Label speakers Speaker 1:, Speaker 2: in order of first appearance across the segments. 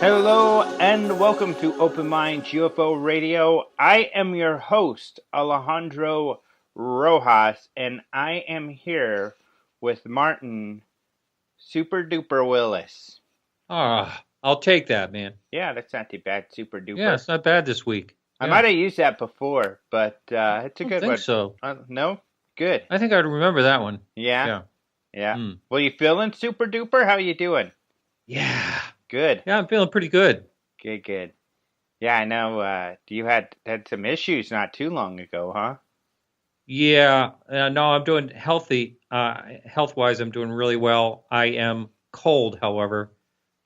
Speaker 1: Hello and welcome to Open Minds UFO Radio. I am your host, Alejandro Rojas, and I am here with Martin Super Duper Willis.
Speaker 2: I'll take that, man.
Speaker 1: Yeah, that's not too bad, Super Duper.
Speaker 2: Yeah, it's not bad this week.
Speaker 1: I might have used that before, but it's a good one.
Speaker 2: I think so.
Speaker 1: No? Good.
Speaker 2: I think I'd remember that one.
Speaker 1: Yeah? Well, you feeling Super Duper? How you doing?
Speaker 2: Yeah.
Speaker 1: Good.
Speaker 2: Yeah, I'm feeling pretty good.
Speaker 1: Good. Yeah, I know. You had some issues not too long ago, huh?
Speaker 2: Yeah. No, I'm doing healthy. Health-wise, I'm doing really well. I am cold, however.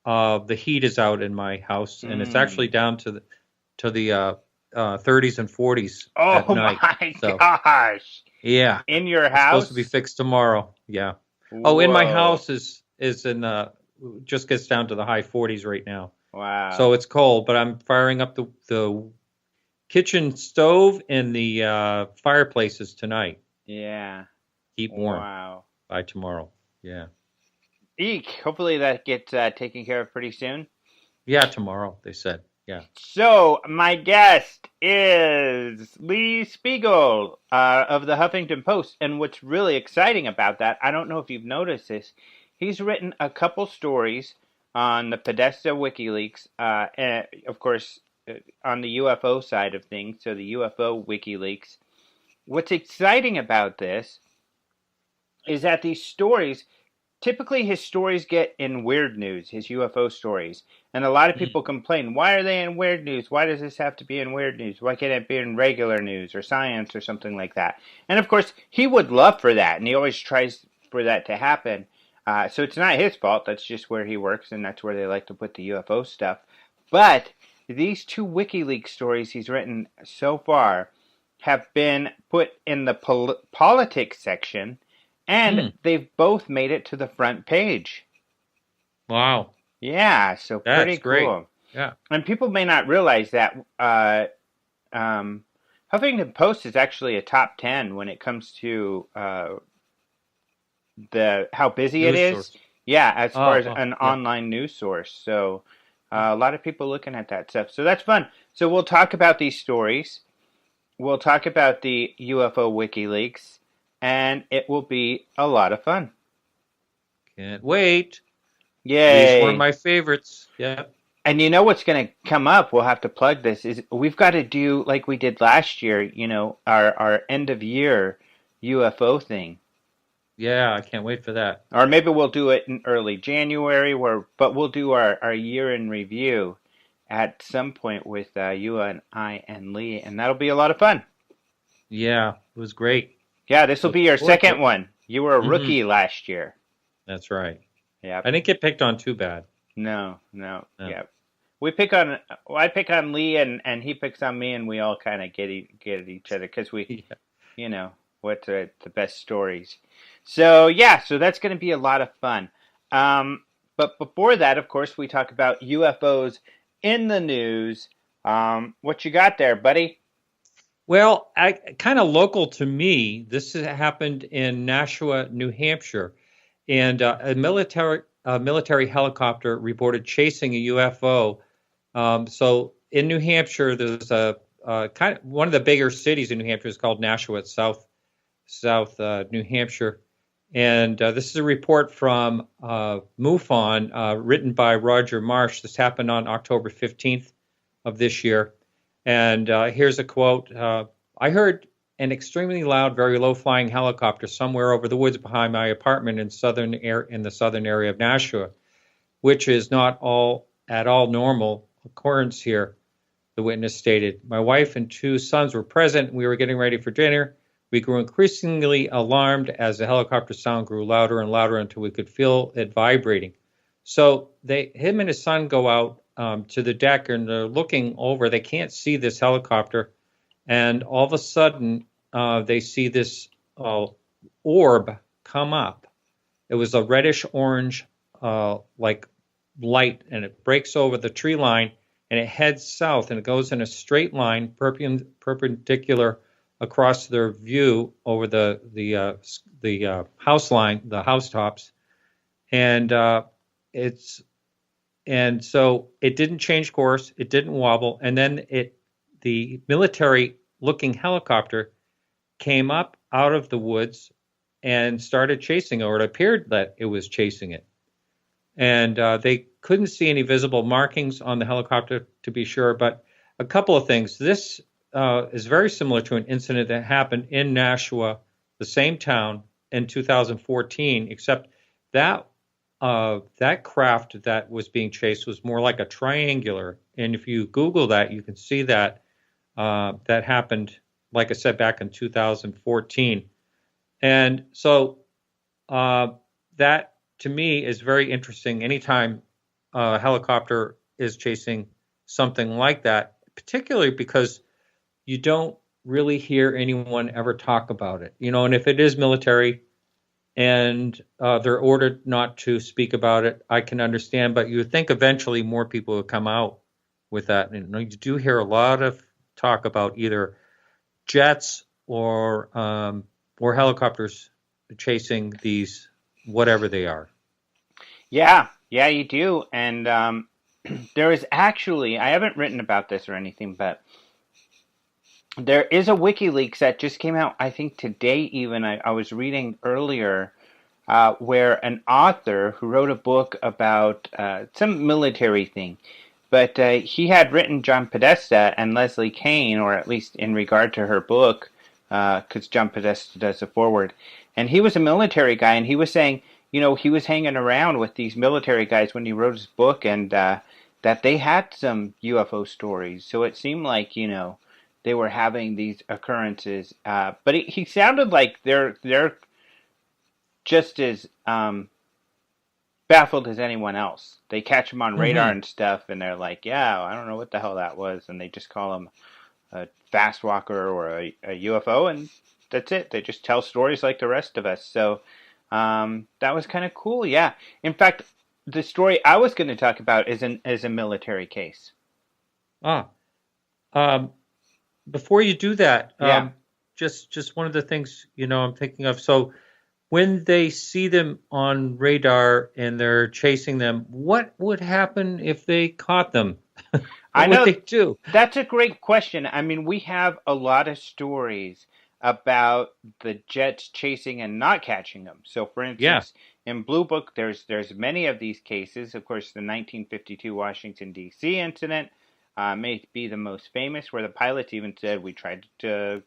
Speaker 2: The heat is out in my house, and it's actually down to the 30s and 40s at night.
Speaker 1: Oh my gosh!
Speaker 2: Yeah.
Speaker 1: In your house?
Speaker 2: It's supposed to be fixed tomorrow. Yeah.
Speaker 1: Whoa.
Speaker 2: Oh, in my house is in just gets down to the high 40s right now.
Speaker 1: Wow.
Speaker 2: So it's cold, but I'm firing up the kitchen stove and the fireplaces tonight.
Speaker 1: Yeah.
Speaker 2: Keep warm.
Speaker 1: Wow.
Speaker 2: By tomorrow. Yeah.
Speaker 1: Eek. Hopefully that gets taken care of pretty soon.
Speaker 2: Yeah, tomorrow, they said. Yeah.
Speaker 1: So my guest is Lee Spiegel of the Huffington Post. And what's really exciting about that, I don't know if you've noticed this, he's written a couple stories on the Podesta WikiLeaks, and of course, on the UFO side of things, so the UFO WikiLeaks. What's exciting about this is that these stories, typically his stories get in weird news, his UFO stories. And a lot of people complain, why are they in weird news? Why does this have to be in weird news? Why can't it be in regular news or science or something like that? And of course, he would love for that, and he always tries for that to happen. So it's not his fault. That's just where he works, and that's where they like to put the UFO stuff. But these two WikiLeaks stories he's written so far have been put in the politics section, and they've both made it to the front page.
Speaker 2: Wow.
Speaker 1: Yeah, so
Speaker 2: That's
Speaker 1: pretty
Speaker 2: great.
Speaker 1: cool.
Speaker 2: Yeah.
Speaker 1: And people may not realize that Huffington Post is actually a top 10 when it comes to how busy
Speaker 2: News
Speaker 1: it is.
Speaker 2: source.
Speaker 1: Yeah, as far as an online news source. So a lot of people looking at that stuff. So that's fun. So we'll talk about these stories. We'll talk about the UFO WikiLeaks, and it will be a lot of fun.
Speaker 2: Can't wait.
Speaker 1: Yay.
Speaker 2: These were my favorites. Yeah.
Speaker 1: And you know what's going to come up, we'll have to plug this, is we've got to do, like we did last year, you know, our end of year UFO thing.
Speaker 2: Yeah, I can't wait for that.
Speaker 1: Or maybe we'll do it in early January, but we'll do our year in review at some point with you and I and Lee, and that'll be a lot of fun.
Speaker 2: Yeah, it was great.
Speaker 1: Yeah, this will be your second one. You were a rookie last year.
Speaker 2: That's right.
Speaker 1: Yeah.
Speaker 2: I didn't get picked on too bad.
Speaker 1: No. Yeah. I pick on Lee, and he picks on me, and we all kind of get at each other because we, you know, what's the best stories. So that's going to be a lot of fun. But before that, of course, we talk about UFOs in the news. What you got there, buddy?
Speaker 2: Well, kind of local to me, this happened in Nashua, New Hampshire, and a military helicopter reported chasing a UFO. So in New Hampshire, there's a kind of one of the bigger cities in New Hampshire is called Nashua, South New Hampshire. And this is a report from MUFON, written by Roger Marsh. This happened on October 15th of this year. And here's a quote. I heard an extremely loud, very low-flying helicopter somewhere over the woods behind my apartment in the southern area of Nashua, which is not at all normal occurrence here, the witness stated. My wife and two sons were present. We were getting ready for dinner We grew increasingly alarmed as the helicopter sound grew louder and louder until we could feel it vibrating. So him and his son go out to the deck and they're looking over. They can't see this helicopter, and all of a sudden they see this orb come up. It was a reddish orange, like light, and it breaks over the tree line and it heads south and it goes in a straight line, perpendicular across their view over the house line, the housetops, and it's and so it didn't change course, it didn't wobble, and then the military looking helicopter came up out of the woods and started chasing it, or it appeared that it was chasing it. And they couldn't see any visible markings on the helicopter, to be sure, but a couple of things. This is very similar to an incident that happened in Nashua, the same town, in 2014, except that that craft that was being chased was more like a triangular. And if you Google that, you can see that that happened, like I said, back in 2014. And so that, to me, is very interesting. Anytime a helicopter is chasing something like that, particularly because you don't really hear anyone ever talk about it. And if it is military and they're ordered not to speak about it, I can understand. But you would think eventually more people will come out with that. And you do hear a lot of talk about either jets or helicopters chasing these, whatever they are.
Speaker 1: Yeah, yeah, you do. And there is actually, I haven't written about this or anything, but there is a WikiLeaks that just came out, I think today even. I was reading earlier where an author who wrote a book about some military thing, but he had written John Podesta and Leslie Kean, or at least in regard to her book, because John Podesta does the foreword, and he was a military guy, and he was saying, he was hanging around with these military guys when he wrote his book, and that they had some UFO stories. So it seemed like, they were having these occurrences. But he sounded like they're just as baffled as anyone else. They catch them on radar
Speaker 2: Mm-hmm.
Speaker 1: and stuff, and they're like, "Yeah, I don't know what the hell that was," and they just call them a fast walker or a UFO, and that's it. They just tell stories like the rest of us. So that was kind of cool. Yeah. In fact, the story I was going to talk about is a military case.
Speaker 2: Ah, um, before you do that,
Speaker 1: Yeah.
Speaker 2: just one of the things I'm thinking of. So when they see them on radar and they're chasing them, what would happen if they caught them?
Speaker 1: I
Speaker 2: What would
Speaker 1: know
Speaker 2: they do?
Speaker 1: that's a great question. I mean, we have a lot of stories about the jets chasing and not catching them. So, for
Speaker 2: Yeah.
Speaker 1: instance, in Blue Book, there's many of these cases. Of course, the 1952 Washington D.C. incident may be the most famous, where the pilots even said we tried to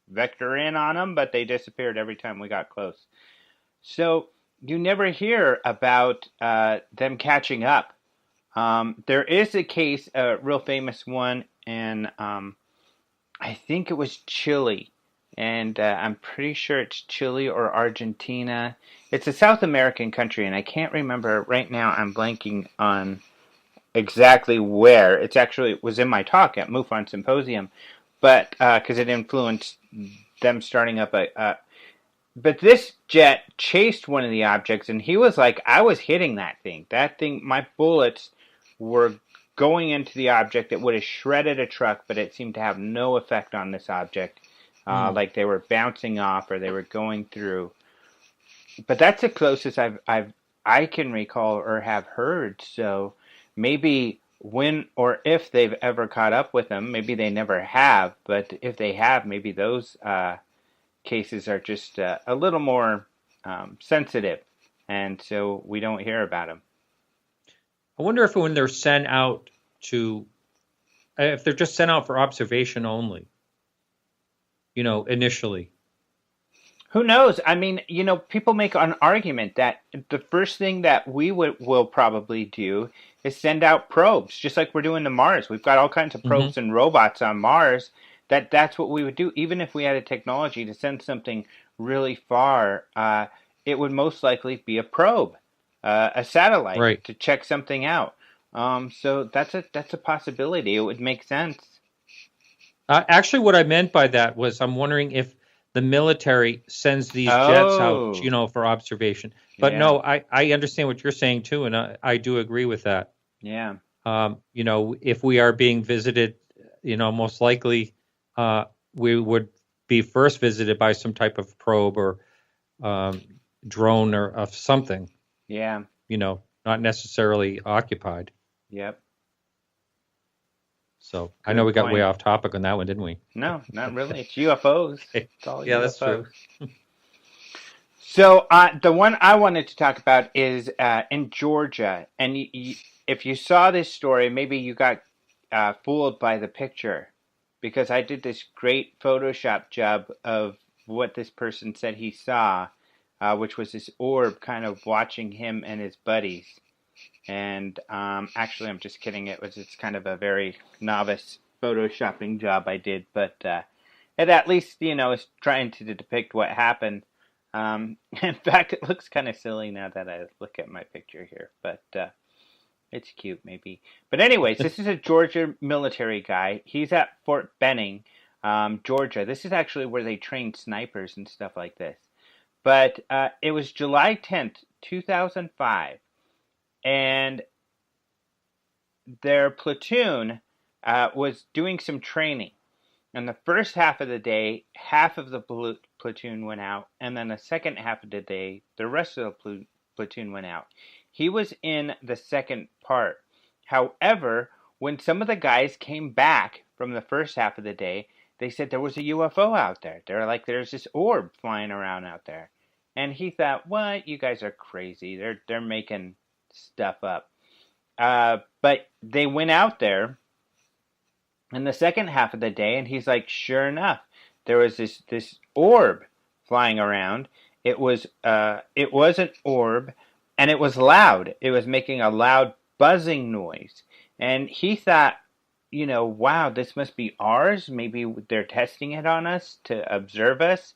Speaker 1: vector in on them, but they disappeared every time we got close. So you never hear about them catching up. There is a case, a real famous one, in I think it was Chile, and I'm pretty sure it's Chile or Argentina. It's a South American country, and I can't remember right now. I'm blanking on exactly where. It was in my talk at MUFON Symposium, but because it influenced them starting up a. But this jet chased one of the objects, and he was like, I was hitting that thing. That thing, my bullets were going into the object that would have shredded a truck, but it seemed to have no effect on this object.
Speaker 2: Mm.
Speaker 1: Like they were bouncing off or they were going through. But that's the closest I can recall or have heard. So maybe when or if they've ever caught up with them, maybe they never have. But if they have, maybe those cases are just a little more sensitive, and so we don't hear about them.
Speaker 2: I wonder if when they're sent out if they're just sent out for observation only, initially.
Speaker 1: Who knows? I mean, people make an argument that the first thing that will probably do is send out probes, just like we're doing to Mars. We've got all kinds of
Speaker 2: Hmm.
Speaker 1: probes and robots on Mars That's what we would do. Even if we had a technology to send something really far, it would most likely be a probe, a satellite
Speaker 2: Right.
Speaker 1: to check something out. So that's a possibility. It would make sense.
Speaker 2: Actually, what I meant by that was I'm wondering if the military sends these jets out,
Speaker 1: Oh,
Speaker 2: for observation. But
Speaker 1: yeah,
Speaker 2: no, I understand what you're saying too, and I do agree with that.
Speaker 1: yeah,
Speaker 2: If we are being visited, most likely uh, we would be first visited by some type of probe or um, drone or of something,
Speaker 1: yeah,
Speaker 2: not necessarily occupied.
Speaker 1: yep.
Speaker 2: So I know
Speaker 1: Good
Speaker 2: we got way
Speaker 1: point.
Speaker 2: off topic on that one, didn't we?
Speaker 1: No, not really. It's UFOs. It's all
Speaker 2: Yeah, that's true.
Speaker 1: UFOs. So the one I wanted to talk about is in Georgia, and if you saw this story, maybe you got fooled by the picture, because I did this great Photoshop job of what this person said he saw, which was this orb kind of watching him and his buddies. And actually, I'm just kidding. It's kind of a very novice photoshopping job I did, but it at least is trying to depict what happened. In fact, it looks kind of silly now that I look at my picture here, but it's cute maybe. But anyways, this is a Georgia military guy. He's at Fort Benning, Georgia. This is actually where they train snipers and stuff like this. But it was July 10th, 2005, and their platoon was doing some training. And the first half of the day, half of the platoon went out, and then the second half of the day, the rest of the platoon went out. He was in the second part. However, when some of the guys came back from the first half of the day, they said there was a UFO out there. They're like, there's this orb flying around out there. And he thought, what? You guys are crazy. They're making stuff up. But they went out there in the second half of the day, and he's like, sure enough, there was this orb flying around. It was an orb, and it was loud. It was making a loud buzzing noise, and he thought, wow, this must be ours. Maybe they're testing it on us to observe us.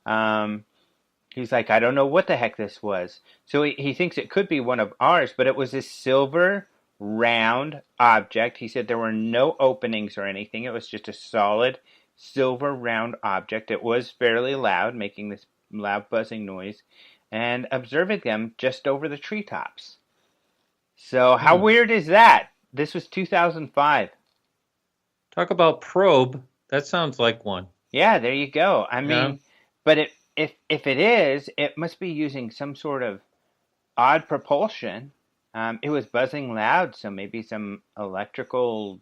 Speaker 1: Um, he's like, I don't know what the heck this was. So he thinks it could be one of ours, but it was this silver round object. He said there were no openings or anything. It was just a solid silver round object. It was fairly loud, making this loud buzzing noise, and observing them just over the treetops. So how
Speaker 2: Hmm.
Speaker 1: weird is that? This was 2005.
Speaker 2: Talk about probe. That sounds like one.
Speaker 1: Yeah, there you go. I
Speaker 2: Yeah.
Speaker 1: mean, but if it is, it must be using some sort of odd propulsion. It was buzzing loud, so maybe some electrical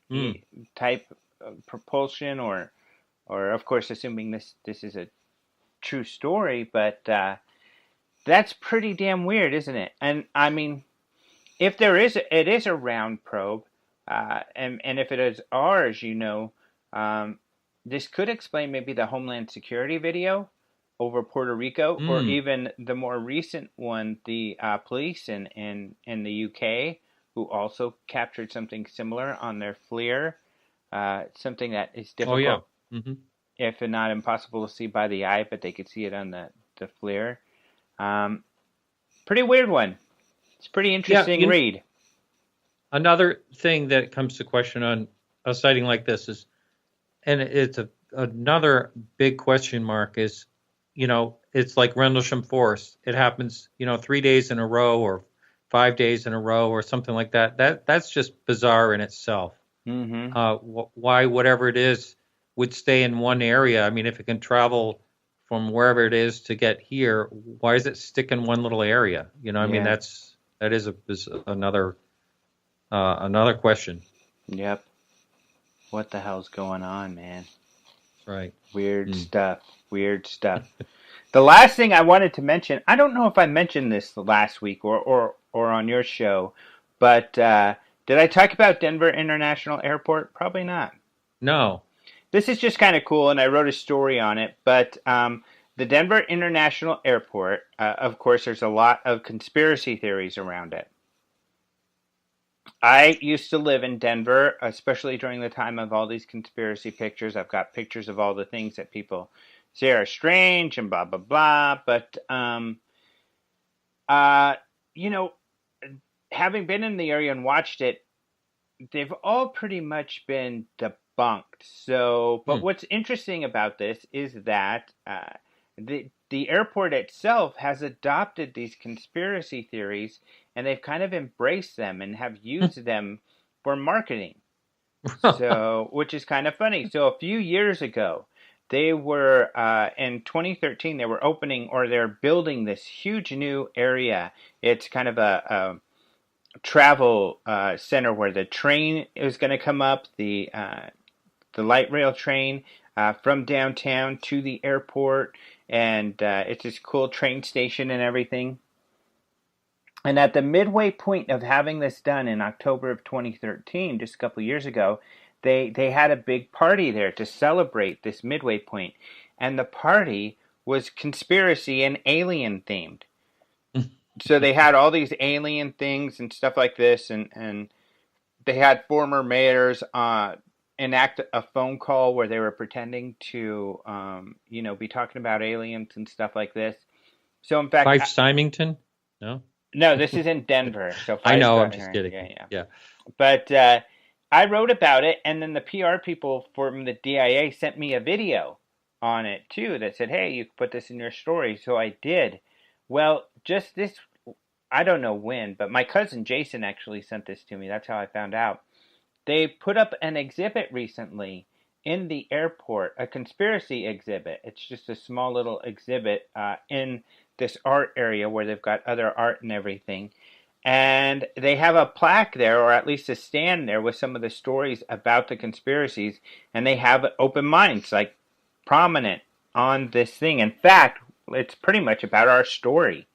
Speaker 2: Hmm.
Speaker 1: type of propulsion, or of course, assuming this is a true story, but that's pretty damn weird, isn't it? And I mean, if it is a round probe, and if it is ours, this could explain maybe the Homeland Security video over Puerto Rico, or
Speaker 2: Hmm.
Speaker 1: even the more recent one, the police in the UK, who also captured something similar on their FLIR, something that is
Speaker 2: Oh yeah.
Speaker 1: difficult,
Speaker 2: Hmm.
Speaker 1: if not impossible to see by the eye, but they could see it on the FLIR. Um, Pretty weird one. It's a pretty
Speaker 2: Yeah.
Speaker 1: interesting read.
Speaker 2: Another thing that comes to question on a sighting like this is, and it's another big question mark is, it's like Rendlesham Forest. It happens, 3 days in a row or 5 days in a row or something like that. That's just bizarre in itself.
Speaker 1: Mm-hmm.
Speaker 2: Why whatever it is would stay in one area? I mean, if it can travel from wherever it is to get here, why does it stick in one little area? I mean,
Speaker 1: Yeah.
Speaker 2: that is another question.
Speaker 1: Yep. What the hell's going on, man?
Speaker 2: Right.
Speaker 1: Weird
Speaker 2: Hmm.
Speaker 1: stuff. Weird stuff. The last thing I wanted to mention, I don't know if I mentioned this last week or on your show, but did I talk about Denver International Airport? Probably not.
Speaker 2: No.
Speaker 1: This is just kind of cool, and I wrote a story on it. But the Denver International Airport, of course, there's a lot of conspiracy theories around it. I used to live in Denver, especially during the time of all these conspiracy pictures. I've got pictures of all the things that people say are strange and blah blah blah. But uh, you know, having been in the area and watched it, they've all pretty much been debunked. So, but
Speaker 2: Hmm.
Speaker 1: what's interesting about this is that the airport itself has adopted these conspiracy theories, and they've kind of embraced them and have used them for marketing. So, which is kind of funny. So, a few years ago, they were in 2013. They were opening, or they're building this huge new area. It's kind of a travel center where the train is going to come up, the light rail train from downtown to the airport, and it's this cool train station and everything. And at the midway point of having this done in October of 2013, just a couple of years ago, they had a big party there to celebrate this midway point, and the party was conspiracy and alien themed. So they had all these alien things and stuff like this, and they had former mayors enact a phone call where they were pretending to, be talking about aliens and stuff like this. So in fact,
Speaker 2: Fife Symington? No,
Speaker 1: no, this is in Denver. So
Speaker 2: I
Speaker 1: five
Speaker 2: know. I'm
Speaker 1: star,
Speaker 2: just kidding.
Speaker 1: yeah, yeah.
Speaker 2: Yeah.
Speaker 1: But I wrote about it, and then the PR people from the DIA sent me a video on it too that said, "Hey, you can put this in your story." So I did. Well, just this, I don't know when, but my cousin Jason actually sent this to me. That's how I found out. They put up an exhibit recently in the airport, a conspiracy exhibit. It's just a small little exhibit in this art area where they've got other art and everything. And they have a plaque there, or at least a stand there, with some of the stories about the conspiracies. And they have open minds, like prominent on this thing. In fact, it's pretty much about our story.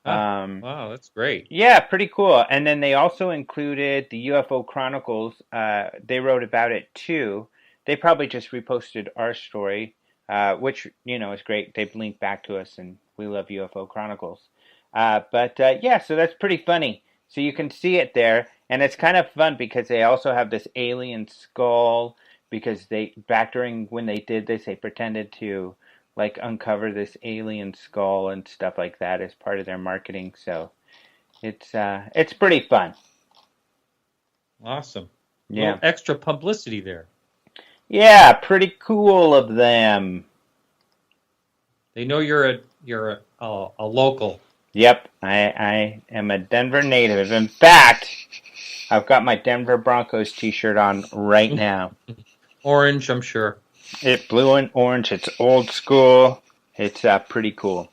Speaker 2: Ah,
Speaker 1: Um,
Speaker 2: wow, that's great.
Speaker 1: yeah, pretty cool. And then they also included the UFO Chronicles. They wrote about it too. They probably just reposted our story, which is great. They've linked back to us, and we love UFO Chronicles. But yeah, so that's pretty funny. So you can see it there, and it's kind of fun because they also have this alien skull. Because they back during when they did this, they pretended to like uncover this alien skull and stuff like that as part of their marketing. So it's pretty fun.
Speaker 2: Awesome. A little
Speaker 1: Yeah.
Speaker 2: extra publicity there.
Speaker 1: Yeah, pretty cool of them.
Speaker 2: They know you're a local.
Speaker 1: Yep, I am a Denver native. In fact, I've got my Denver Broncos t-shirt on right now.
Speaker 2: Orange, I'm sure.
Speaker 1: It's blue and orange. It's old school. It's pretty cool.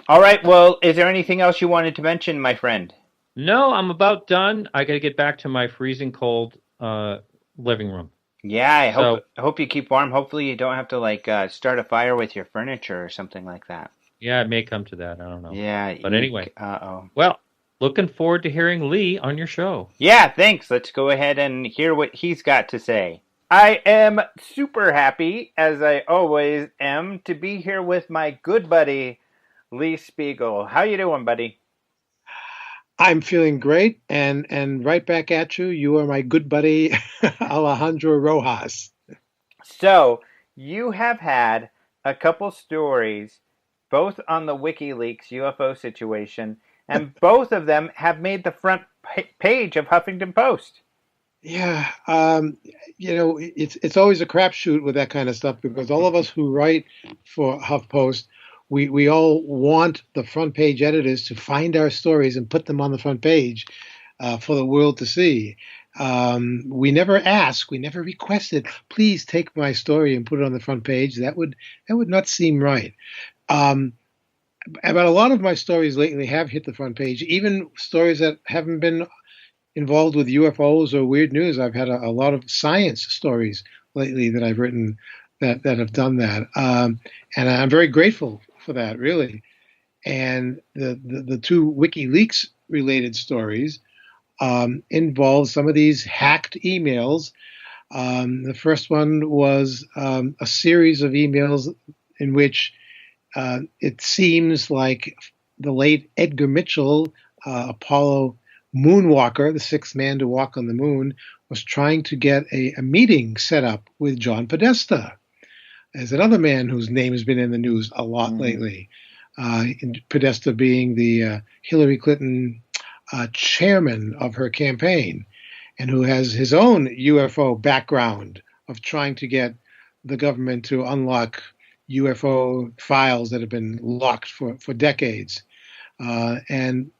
Speaker 1: All right, well, is there anything else you wanted to mention, my friend?
Speaker 2: No, I'm about done. I got to get back to my freezing cold living room.
Speaker 1: Yeah,
Speaker 2: So,
Speaker 1: I hope you keep warm. Hopefully you don't have to like start a fire with your furniture or something like that.
Speaker 2: yeah, it may come to that. I don't know.
Speaker 1: Yeah,
Speaker 2: But anyway,
Speaker 1: uh-oh.
Speaker 2: well, looking forward to hearing Lee on your show.
Speaker 1: Yeah, thanks. Let's go ahead and hear what he's got to say. I am super happy, as I always am, to be here with my good buddy, Lee Spiegel. How you doing, buddy?
Speaker 3: I'm feeling great, and right back at you. You are my good buddy Alejandro Rojas.
Speaker 1: So, you have had a couple stories, both on the WikiLeaks UFO situation, and both of them have made the front page of Huffington Post.
Speaker 3: Yeah, it's always a crapshoot with that kind of stuff because all of us who write for HuffPost, we all want the front page editors to find our stories and put them on the front page for the world to see. We never ask, we never requested, please take my story and put it on the front page. That would not seem right. Um, but a lot of my stories lately have hit the front page, even stories that haven't been involved with UFOs or weird news. I've had a lot of science stories lately that I've written that have done that, and I'm very grateful for that, really. And the two WikiLeaks related stories involve some of these hacked emails. The first one was a series of emails in which it seems like the late Edgar Mitchell, Apollo moonwalker, the sixth man to walk on the moon, was trying to get a meeting set up with John Podesta. There's another man whose name has been in the news a lot lately. Podesta being the Hillary Clinton chairman of her campaign, and who has his own UFO background of trying to get the government to unlock UFO files that have been locked for decades. And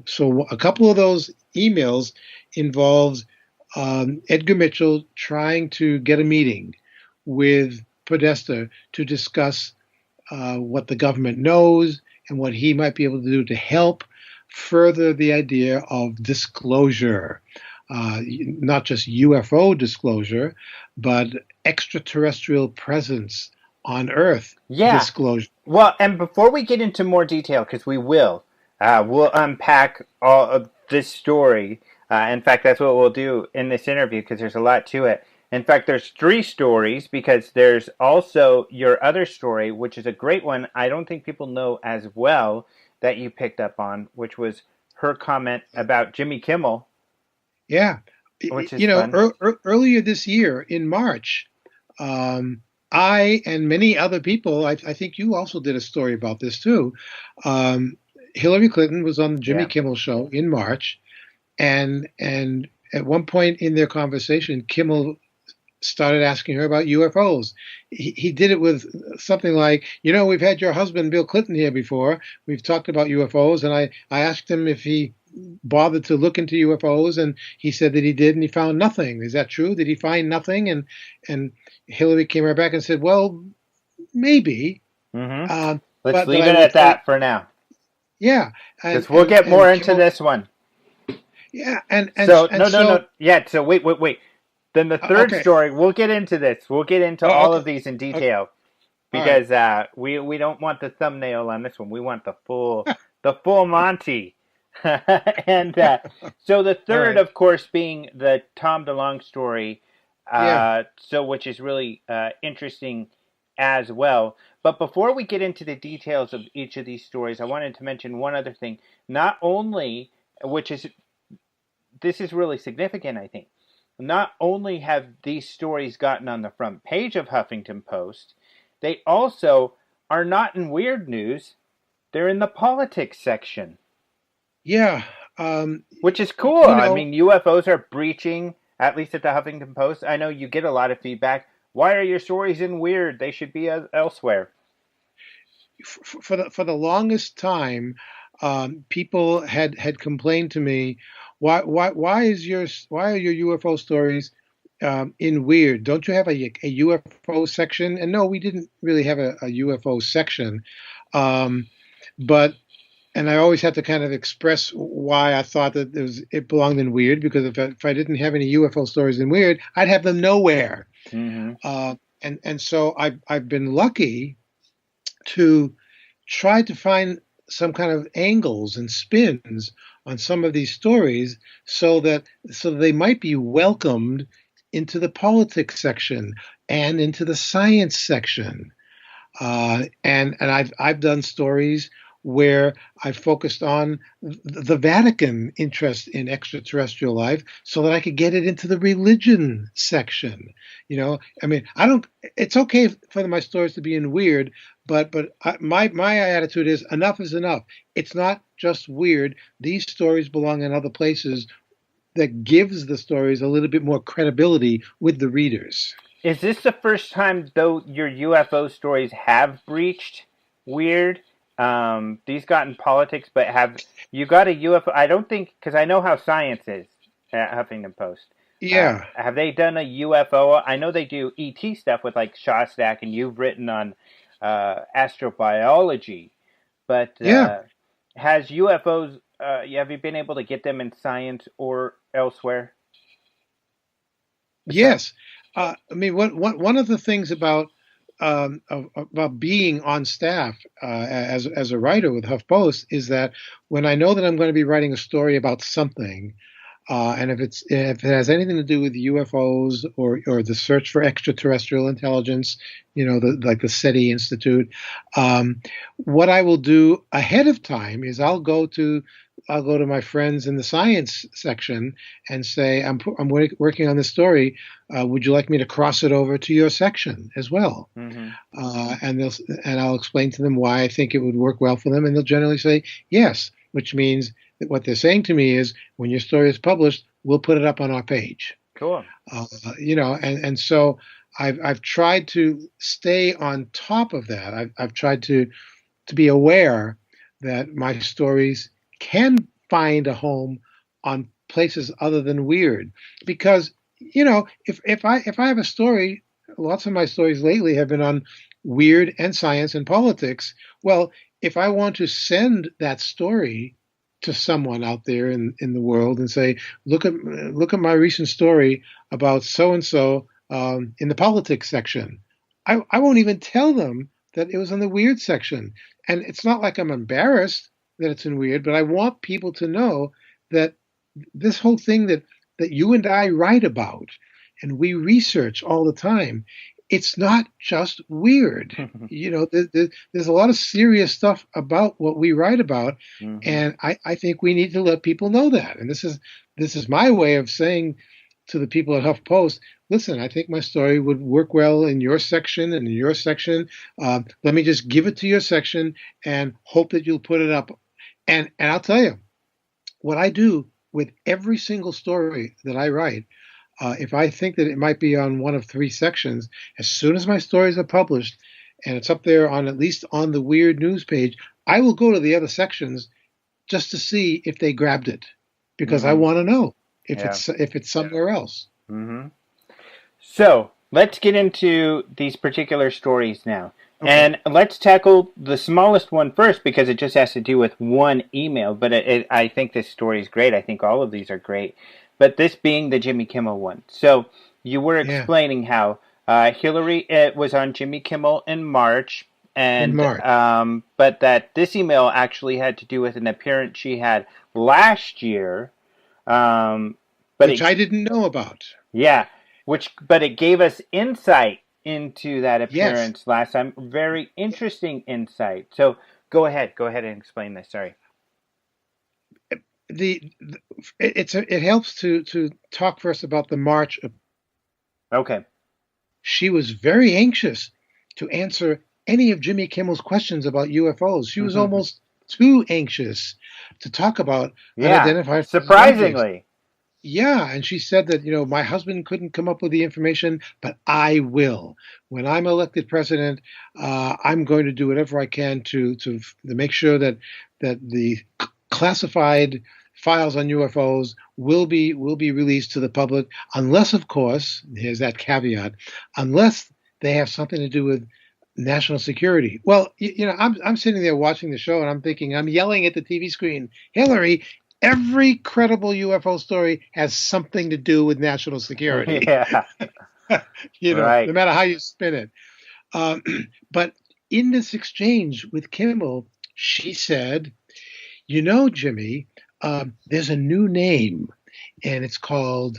Speaker 3: so a couple of those emails involved Edgar Mitchell trying to get a meeting with Podesta to discuss what the government knows and what he might be able to do to help further the idea of disclosure, not just UFO disclosure, but extraterrestrial presence on Earth disclosure.
Speaker 1: Well, and before we get into more detail, because we'll unpack all of this story. In fact, that's what we'll do in this interview, because there's a lot to it. In fact, there's 3 stories, because there's also your other story, which is a great one. I don't think people know as well that you picked up on, which was her comment about Jimmy Kimmel.
Speaker 3: Yeah.
Speaker 1: Which is fun.
Speaker 3: Earlier this year in March, I and many other people, I think you also did a story about this too. Hillary Clinton was on the Jimmy Kimmel show in March, and at one point in their conversation, Kimmel started asking her about UFOs. He did it with something like, we've had your husband, Bill Clinton, here before. We've talked about UFOs, and I asked him if he bothered to look into UFOs, and he said that he did, and he found nothing. Is that true? Did he find nothing? And Hillary came right back and said, well, maybe.
Speaker 1: Mm-hmm. Let's leave it at that for now.
Speaker 3: Yeah.
Speaker 1: Because we'll get more into this one.
Speaker 3: Yeah.
Speaker 1: No. Yeah, so wait. Then the third story, we'll get into this. We'll get into all of these in detail. Because we don't want the thumbnail on this one. We want the full Monty. And so the third, of course, being the Tom DeLonge story, which is really interesting as well. But before we get into the details of each of these stories, I wanted to mention one other thing. Not only, this is really significant, I think. Not only have these stories gotten on the front page of Huffington Post, they also are not in weird news. They're in the politics section.
Speaker 3: Yeah.
Speaker 1: Which is cool. I mean, UFOs are breaching, at least at the Huffington Post. I know you get a lot of feedback. Why are your stories in weird? They should be elsewhere.
Speaker 3: For the longest time, people had complained to me, why are your UFO stories in weird? Don't you have a UFO section? And no, we didn't really have a UFO section, and I always had to kind of express why I thought that it belonged in weird, because if I didn't have any UFO stories in weird, I'd have them nowhere. Mm-hmm. And so I've been lucky to try to find some kind of angles and spins on some of these stories so that they might be welcomed into the politics section and into the science section. And I've done stories where I focused on the Vatican interest in extraterrestrial life so that I could get it into the religion section. I mean, it's okay for my stories to be in weird, but my attitude is enough is enough. It's not just weird. These stories belong in other places that gives the stories a little bit more credibility with the readers.
Speaker 1: Is this the first time, though, your UFO stories have breached weird? These got in politics, but have you got a UFO? I don't think, because I know how science is at Huffington Post.
Speaker 3: Yeah.
Speaker 1: Have they done a UFO? I know they do ET stuff with like Shostak, and you've written on astrobiology, but has UFOs? Have you been able to get them in science or elsewhere?
Speaker 3: Yes. I mean, one of the things about being on staff as a writer with HuffPost is that when I know that I'm going to be writing a story about something, And if it has anything to do with UFOs or the search for extraterrestrial intelligence, like the SETI Institute, what I will do ahead of time is I'll go to my friends in the science section and say, I'm working on this story. Would you like me to cross it over to your section as well?
Speaker 1: Mm-hmm.
Speaker 3: And I'll explain to them why I think it would work well for them, and they'll generally say yes, which means that what they're saying to me is, when your story is published, we'll put it up on our page.
Speaker 1: Cool.
Speaker 3: And so I've tried to stay on top of that. I've tried to be aware that my stories can find a home on places other than weird, because if I have a story, lots of my stories lately have been on weird and science and politics. Well, if I want to send that story to someone out there in the world and say, look at my recent story about so and so in the politics section, I won't even tell them that it was in the weird section. And it's not like I'm embarrassed that it's in weird, but I want people to know that this whole thing that you and I write about and we research all the time, it's not just weird. There's a lot of serious stuff about what we write about,
Speaker 1: Mm-hmm.
Speaker 3: and I think we need to let people know that. And this is my way of saying to the people at HuffPost, listen, I think my story would work well in your section and in your section. Let me just give it to your section and hope that you'll put it up. And I'll tell you, what I do with every single story that I write, if I think that it might be on one of three sections, as soon as my stories are published and it's up there on at least on the weird news page, I will go to the other sections just to see if they grabbed it, because I want to know if it's somewhere else.
Speaker 1: Mm-hmm. So let's get into these particular stories now. Okay. And let's tackle the smallest one first, because it just has to do with one email. But I think this story is great. I think all of these are great. But this being the Jimmy Kimmel one. So you were explaining how Hillary was on Jimmy Kimmel in March. But that this email actually had to do with an appearance she had last year.
Speaker 3: Which I didn't know about.
Speaker 1: Yeah. But it gave us insight into that appearance last time. Very interesting insight. So go ahead and explain this. Sorry.
Speaker 3: It helps to talk first about the March.
Speaker 1: Okay.
Speaker 3: She was very anxious to answer any of Jimmy Kimmel's questions about UFOs. She was almost too anxious to talk about unidentified.
Speaker 1: Surprisingly.
Speaker 3: Yeah, and she said that, my husband couldn't come up with the information, but I will. When I'm elected president, I'm going to do whatever I can to make sure that the classified files on UFOs will be released to the public, unless, of course, here's that caveat, unless they have something to do with national security. Well, I'm sitting there watching the show, and I'm yelling at the TV screen, Hillary, every credible UFO story has something to do with national security.
Speaker 1: Yeah.
Speaker 3: Right. No matter how you spin it. But in this exchange with Kimmel, she said, Jimmy, there's a new name, and it's called,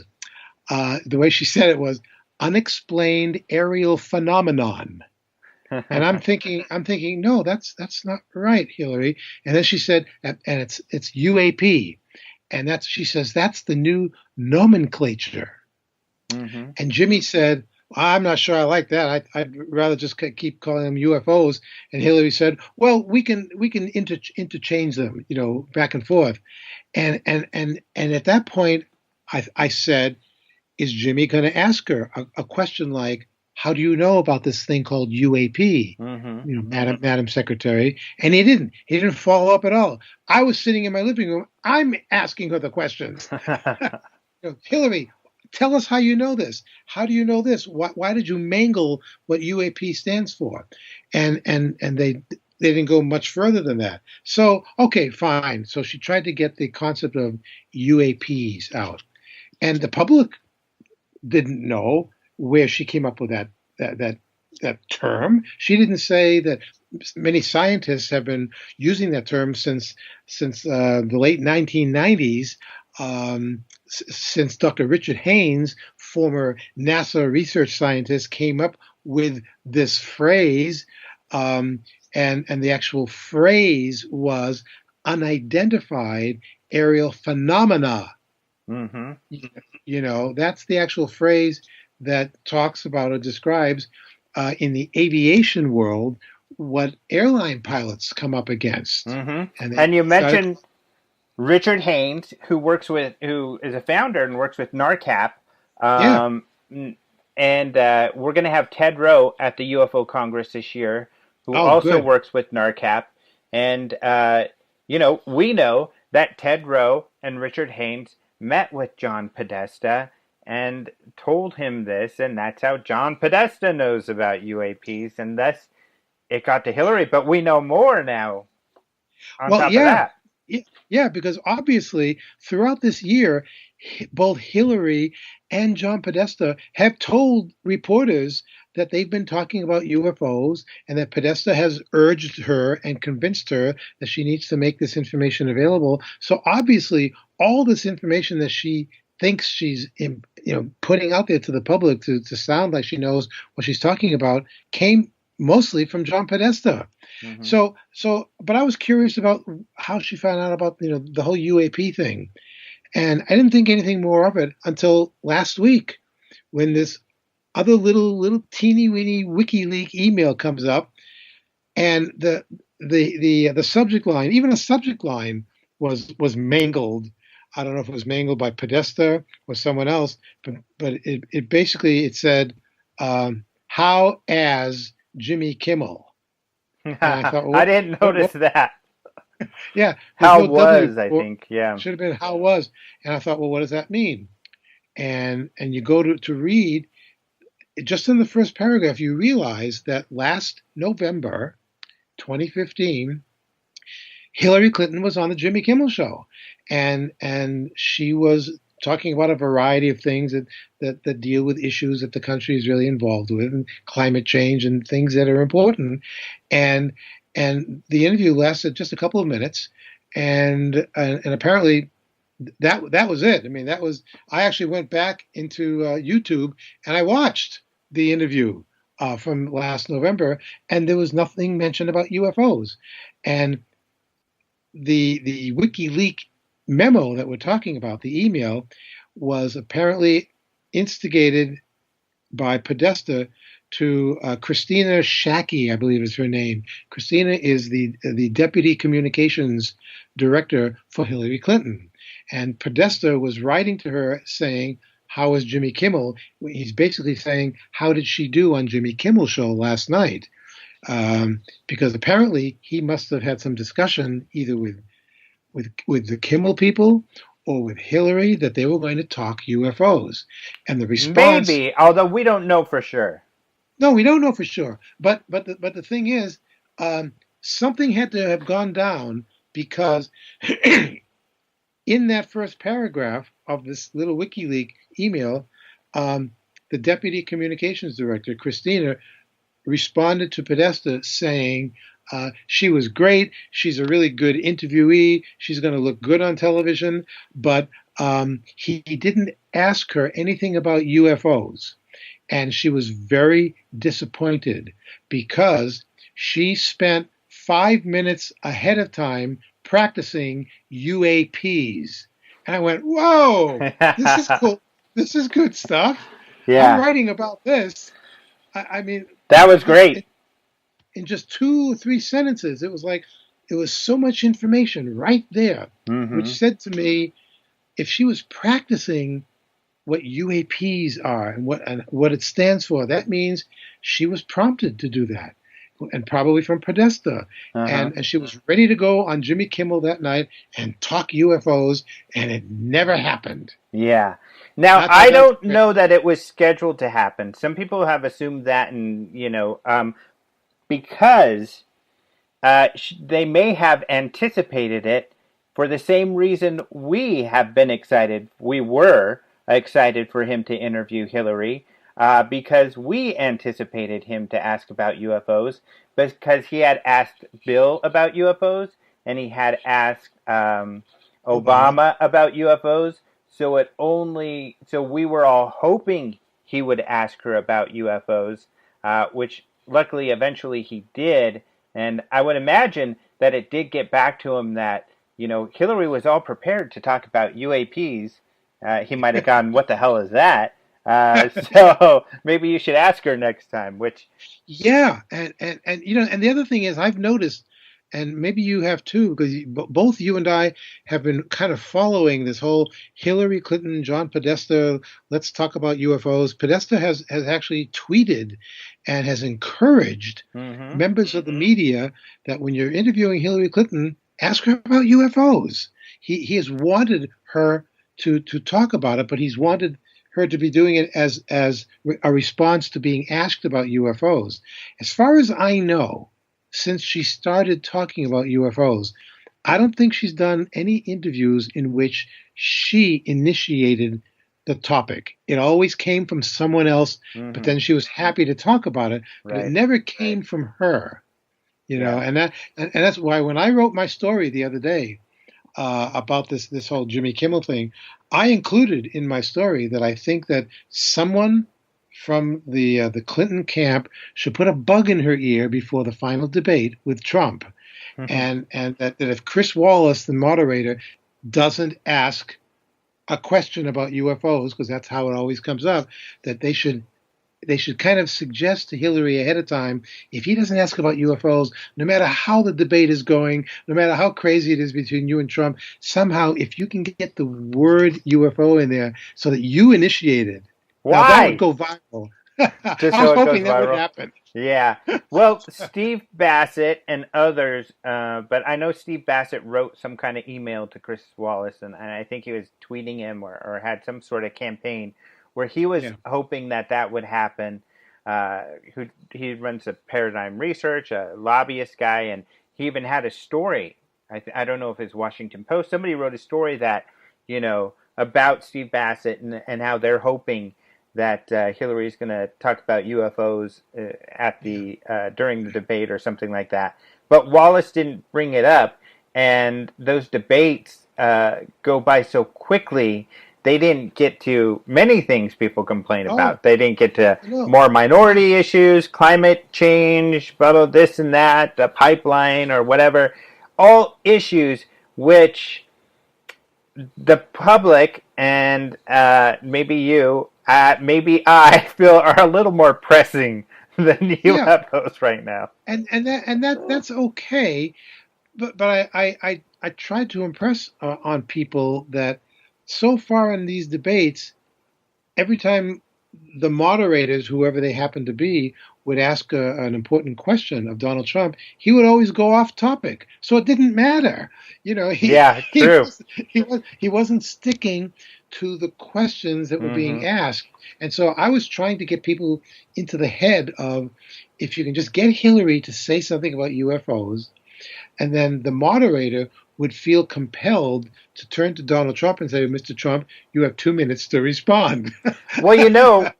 Speaker 3: the way she said it was, unexplained aerial phenomenon. And I'm thinking, no, that's not right, Hillary. And then she said, and it's UAP, and she says that's the new nomenclature. Mm-hmm. And Jimmy said, I'm not sure I like that. I'd rather just keep calling them UFOs. And Hillary said, well, we can interchange them, back and forth. And at that point, I said, is Jimmy going to ask her a question like, how do you know about this thing called UAP, Madam Secretary? And he didn't. He didn't follow up at all. I was sitting in my living room. I'm asking her the questions. Hillary, tell us how you know this. How do you know this? Why did you mangle what UAP stands for? And they didn't go much further than that. So, okay, fine. So she tried to get the concept of UAPs out. And the public didn't know where she came up with that term. She didn't say that many scientists have been using that term since the late 1990s. since Dr. Richard Haynes, former NASA research scientist, came up with this phrase, and the actual phrase was unidentified aerial phenomena.
Speaker 1: Mm-hmm.
Speaker 3: That's the actual phrase that talks about or describes in the aviation world what airline pilots come up against.
Speaker 1: Mm-hmm.
Speaker 3: And they
Speaker 1: And you
Speaker 3: started,
Speaker 1: mentioned Richard Haynes, who is a founder and works with NARCAP.
Speaker 3: yeah.
Speaker 1: Um, and we're going to have Ted Rowe at the UFO Congress this year, who
Speaker 3: Oh,
Speaker 1: also
Speaker 3: good.
Speaker 1: works with NARCAP. And, we know that Ted Rowe and Richard Haynes met with John Podesta and told him this, and that's how John Podesta knows about UAPs, and thus it got to Hillary. But we know more now on
Speaker 3: Well,
Speaker 1: top of
Speaker 3: yeah.
Speaker 1: that.
Speaker 3: Yeah, because obviously throughout this year, both Hillary and John Podesta have told reporters that they've been talking about UFOs and that Podesta has urged her and convinced her that she needs to make this information available. So obviously, all this information that she thinks she's putting out there to the public to sound like she knows what she's talking about came mostly from John Podesta.
Speaker 1: Mm-hmm.
Speaker 3: But I was curious about how she found out about the whole UAP thing, and I didn't think anything more of it until last week, when this other little teeny weeny WikiLeaks email comes up, and the subject line, even a subject line, was mangled. I don't know if it was mangled by Podesta or someone else, but it basically it said, "How as Jimmy Kimmel." And I thought,
Speaker 1: I didn't notice that.
Speaker 3: yeah, there's
Speaker 1: How
Speaker 3: no W.
Speaker 1: was, I
Speaker 3: Or
Speaker 1: think, yeah.
Speaker 3: should have been how was. And I thought, well, what does that mean? And you go to read, just in the first paragraph, you realize that last November 2015, Hillary Clinton was on the Jimmy Kimmel show, and she was talking about a variety of things that deal with issues that the country is really involved with, and climate change and things that are important. And and the interview lasted just a couple of minutes, and apparently that was it. I mean, I actually went back into YouTube and I watched the interview from last November, and there was nothing mentioned about UFOs. And the WikiLeaks memo that we're talking about, the email, was apparently instigated by Podesta to Christina Shacky, I believe is her name. Christina is the deputy communications director for Hillary Clinton, and Podesta was writing to her saying, "How is Jimmy Kimmel?" He's basically saying, "How did she do on Jimmy Kimmel's show last night?" Because apparently he must have had some discussion either with the Kimmel people or with Hillary that they were going to talk UFOs. And the response,
Speaker 1: Maybe, although we don't know for sure.
Speaker 3: no, we don't know for sure. But the thing is, something had to have gone down, because in that first paragraph of this little WikiLeaks email, the deputy communications director, Christina, responded to Podesta saying she was great. She's a really good interviewee. She's going to look good on television. But he didn't ask her anything about UFOs. And she was very disappointed because she spent 5 minutes ahead of time practicing UAPs. And I went, whoa, this is cool. This is good stuff. I'm
Speaker 1: Yeah,
Speaker 3: writing about this. I mean,
Speaker 1: that was great.
Speaker 3: in just 2 or 3 sentences, it was like it was so much information right there,
Speaker 1: Mm-hmm.
Speaker 3: which said to me, if she was practicing what UAPs are and what it stands for, that means she was prompted to do that, and probably from Podesta,
Speaker 1: Uh-huh.
Speaker 3: and she was ready to go on Jimmy Kimmel that night and talk UFOs, and it never happened.
Speaker 1: Yeah. Now,
Speaker 3: I
Speaker 1: I
Speaker 3: thought that was
Speaker 1: don't
Speaker 3: great.
Speaker 1: know that it was scheduled to happen. Some people have assumed that, and because they may have anticipated it for the same reason we have been excited. We were excited for him to interview Hillary because we anticipated him to ask about UFOs, because he had asked Bill about UFOs, and he had asked
Speaker 3: Obama.
Speaker 1: Obama about UFOs. So we were all hoping he would ask her about UFOs, which luckily eventually he did. And I would imagine that it did get back to him that, Hillary was all prepared to talk about UAPs. He might have gone, "What the hell is that?" So maybe you should ask her next time, which,
Speaker 3: Yeah, and and the other thing is I've noticed, and maybe you have too, because both you and I have been kind of following this whole Hillary Clinton, John Podesta, let's talk about UFOs. Podesta has actually tweeted and has encouraged
Speaker 1: mm-hmm,
Speaker 3: members of the media that when you're interviewing Hillary Clinton, ask her about UFOs. He has wanted her to talk about it, but he's wanted her to be doing it as a response to being asked about UFOs. As far as I know, since she started talking about UFOs, I don't think she's done any interviews in which she initiated the topic. It always came from someone else, but
Speaker 1: mm-hmm,
Speaker 3: then she was happy to talk about it, but it
Speaker 1: right,
Speaker 3: never came from her.
Speaker 1: yeah,
Speaker 3: And that's why when I wrote my story the other day about this whole Jimmy Kimmel thing, I included in my story that I think that someone from the Clinton camp should put a bug in her ear before the final debate with Trump, and that if Chris Wallace, the moderator, doesn't ask a question about UFOs, because that's how it always comes up, that they should kind of suggest to Hillary ahead of time, if he doesn't ask about UFOs, no matter how the debate is going, no matter how crazy it is between you and Trump, somehow if you can get the word UFO in there so that you initiate it, now that would
Speaker 1: why?
Speaker 3: go viral.
Speaker 1: Just
Speaker 3: I was
Speaker 1: so it goes
Speaker 3: hoping that would
Speaker 1: viral.
Speaker 3: happen.
Speaker 1: Yeah. Well, Steve Bassett and others, but I know Steve Bassett wrote some kind of email to Chris Wallace, and I think he was tweeting him or had some sort of campaign where he was
Speaker 3: Yeah.
Speaker 1: hoping that would happen. He runs a Paradigm Research, a lobbyist guy, and he even had a story. I don't know if it's Washington Post. Somebody wrote a story that, about Steve Bassett and how they're hoping that Hillary's going to talk about UFOs at
Speaker 3: Yeah.
Speaker 1: the during the debate or something like that. But Wallace didn't bring it up, and those debates go by so quickly. They didn't get to many things people complain
Speaker 3: Oh,
Speaker 1: about. They didn't get to
Speaker 3: no.
Speaker 1: more minority issues, climate change, blah, blah, this and that, the pipeline or whatever. All issues which the public and maybe you, maybe I feel are a little more pressing than
Speaker 3: Yeah.
Speaker 1: UFOs right now.
Speaker 3: And that's okay. But I tried to impress on people that so far in these debates, every time the moderators, whoever they happen to be, would ask an important question of Donald Trump, he would always go off topic. So it didn't matter. He
Speaker 1: Yeah,
Speaker 3: he
Speaker 1: true.
Speaker 3: wasn't sticking to the questions that were
Speaker 1: Mm-hmm.
Speaker 3: being asked. And so I was trying to get people into the head of, if you can just get Hillary to say something about UFOs, and then the moderator would feel compelled to turn to Donald Trump and say, "Mr. Trump, you have 2 minutes to respond."
Speaker 1: Well,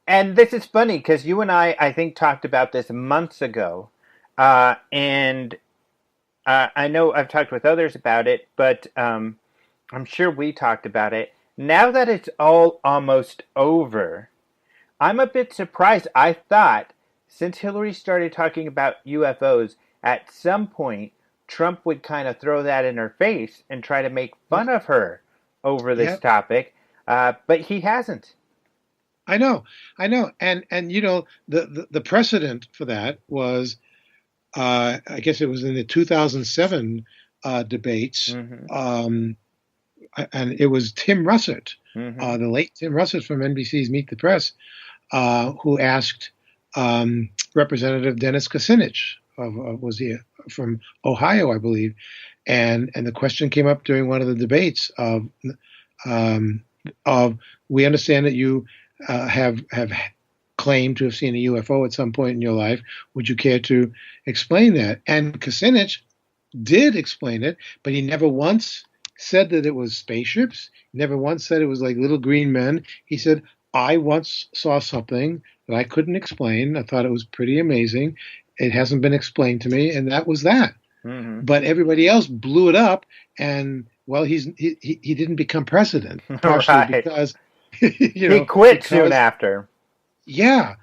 Speaker 1: and this is funny because you and I think, talked about this months ago. And I know I've talked with others about it, but I'm sure we talked about it. Now that it's all almost over, I'm a bit surprised. I thought since Hillary started talking about UFOs, at some point Trump would kind of throw that in her face and try to make
Speaker 3: Yeah,
Speaker 1: fun of her over this
Speaker 3: yeah,
Speaker 1: topic, but he hasn't.
Speaker 3: I know, and the precedent for that was, I guess it was in the 2007 debates,
Speaker 1: Mm-hmm.
Speaker 3: and it was Tim Russert,
Speaker 1: Mm-hmm.
Speaker 3: the late Tim Russert from NBC's Meet the Press, who asked Representative Dennis Kucinich, was he from Ohio, I believe, and the question came up during one of the debates um, of we understand that you have claimed to have seen a UFO at some point in your life. Would you care to explain that? And Kucinich did explain it, but he never once said that it was spaceships. He never once said it was like little green men. He said, I once saw something that I couldn't explain. I thought it was pretty amazing. It hasn't been explained to me, and that was that.
Speaker 1: Mm-hmm.
Speaker 3: But everybody else blew it up, and Well, he didn't become president, partially
Speaker 1: Right.
Speaker 3: because
Speaker 1: He quit soon
Speaker 3: because
Speaker 1: after.
Speaker 3: yeah,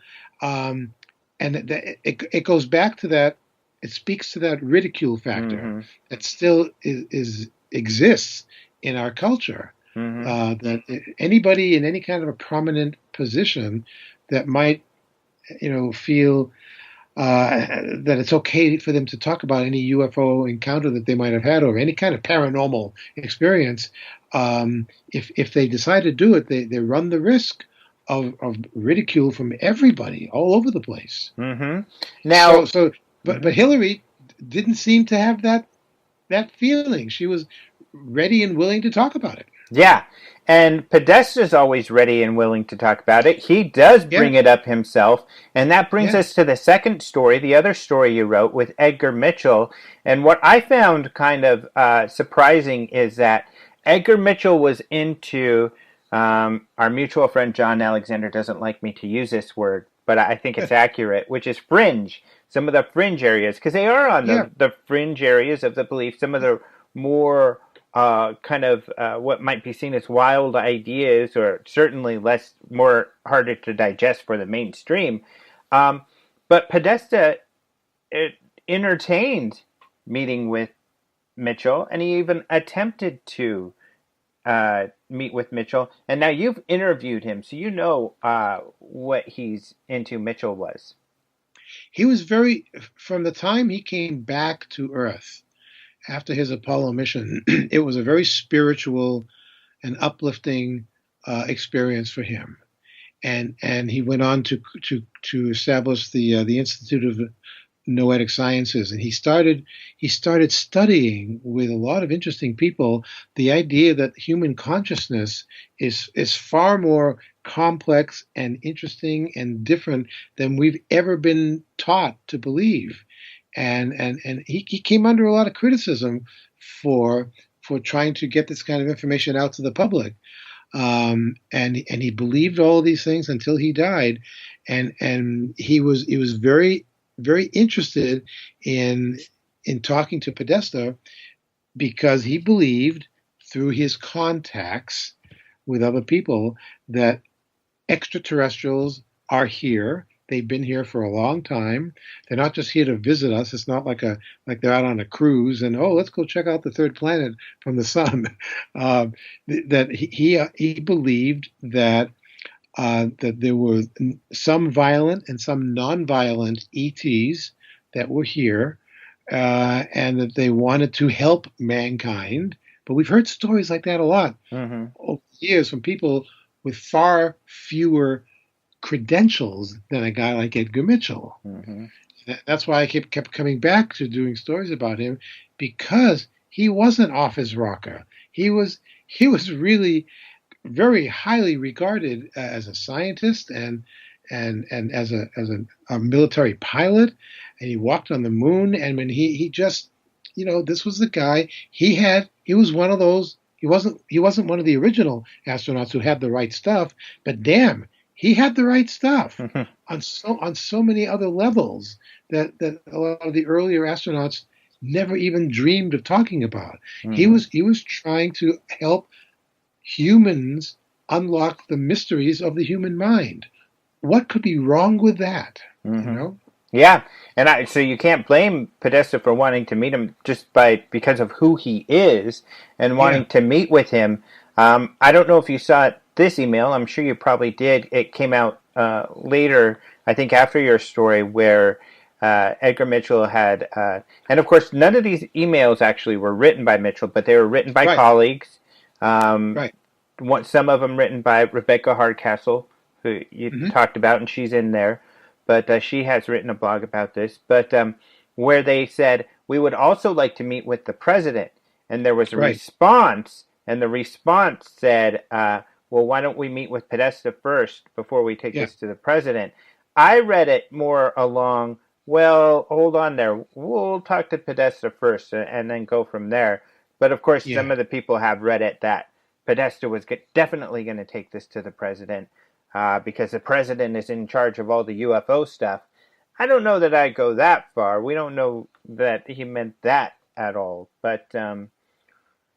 Speaker 3: um, and it goes back to that. It speaks to that ridicule factor
Speaker 1: Mm-hmm.
Speaker 3: that still exists in our culture.
Speaker 1: Mm-hmm.
Speaker 3: That anybody in any kind of a prominent position that might, feel that it's okay for them to talk about any UFO encounter that they might have had or any kind of paranormal experience. If they decide to do it, they run the risk of ridicule from everybody all over the place.
Speaker 1: Mm-hmm.
Speaker 3: So
Speaker 1: Now,
Speaker 3: so but
Speaker 1: mhm.
Speaker 3: Hillary didn't seem to have that feeling. She was ready and willing to talk about it.
Speaker 1: Yeah. And Podesta's always ready and willing to talk about it. He does
Speaker 3: Yeah,
Speaker 1: bring it up himself. And that brings
Speaker 3: yeah,
Speaker 1: us to the second story, the other story you wrote with Edgar Mitchell. And what I found kind of surprising is that Edgar Mitchell was into, our mutual friend John Alexander doesn't like me to use this word, but I think it's accurate, which is fringe. Some of the fringe areas, because they are on
Speaker 3: yeah.
Speaker 1: the fringe areas of the belief, some of the more kind of what might be seen as wild ideas, or certainly more harder to digest for the mainstream. Um, but Podesta it, entertained meeting with Mitchell, and he even attempted to meet with Mitchell. And now you've interviewed him, so you know what he's into. Mitchell was.
Speaker 3: He was very from the time he came back to Earth after his Apollo mission. It was a very spiritual and uplifting experience for him. And he went on to establish the Institute of Noetic Sciences, and he started studying with a lot of interesting people the idea that human consciousness is far more complex and interesting and different than we've ever been taught to believe. And he came under a lot of criticism for trying to get this kind of information out to the public. And he believed all these things until he died, and he was very very interested in talking to Podesta because he believed through his contacts with other people that extraterrestrials are here. They've been here for a long time. They're not just here to visit us. It's not like they're out on a cruise and let's go check out the third planet from the sun. Uh, that he believed that there were some violent and some non-violent ETs that were here, and that they wanted to help mankind. But we've heard stories like that a lot
Speaker 1: Mm-hmm.
Speaker 3: over the years from people with far fewer credentials than a guy like Edgar Mitchell.
Speaker 1: Mm-hmm.
Speaker 3: That's why I kept coming back to doing stories about him, because he wasn't off his rocker. He was really very highly regarded as a scientist and as a military pilot, and he walked on the moon. And when he just, this was the guy. He was one of those. He wasn't one of the original astronauts who had the right stuff, but damn, he had the right stuff on so many other levels that a lot of the earlier astronauts never even dreamed of talking about. He
Speaker 1: Mm-hmm.
Speaker 3: was he was trying to help humans unlock the mysteries of the human mind. What could be wrong with that? You
Speaker 1: Mm-hmm.
Speaker 3: know?
Speaker 1: Yeah, and so you can't blame Podesta for wanting to meet him just because of who he is and
Speaker 3: Yeah.
Speaker 1: wanting to meet with him. I don't know if you saw this email. I'm sure you probably did. It came out later, I think, after your story, where Edgar Mitchell had, and of course, none of these emails actually were written by Mitchell, but they were written by
Speaker 3: Right.
Speaker 1: colleagues. Um,
Speaker 3: Right.
Speaker 1: some of them written by Rebecca Hardcastle, who you
Speaker 3: Hmm.
Speaker 1: talked about, and she's in there. But she has written a blog about this. But where they said, we would also like to meet with the president. And there was a
Speaker 3: Right.
Speaker 1: response, and the response said, well, why don't we meet with Podesta first before we take
Speaker 3: Yeah.
Speaker 1: this to the president? I read it more along, well, hold on there. We'll talk to Podesta first and then go from there. But of course, some
Speaker 3: Yeah.
Speaker 1: of the people have read it that Podesta was definitely going to take this to the president, because the president is in charge of all the UFO stuff. I don't know that I go that far. We don't know that he meant that at all. But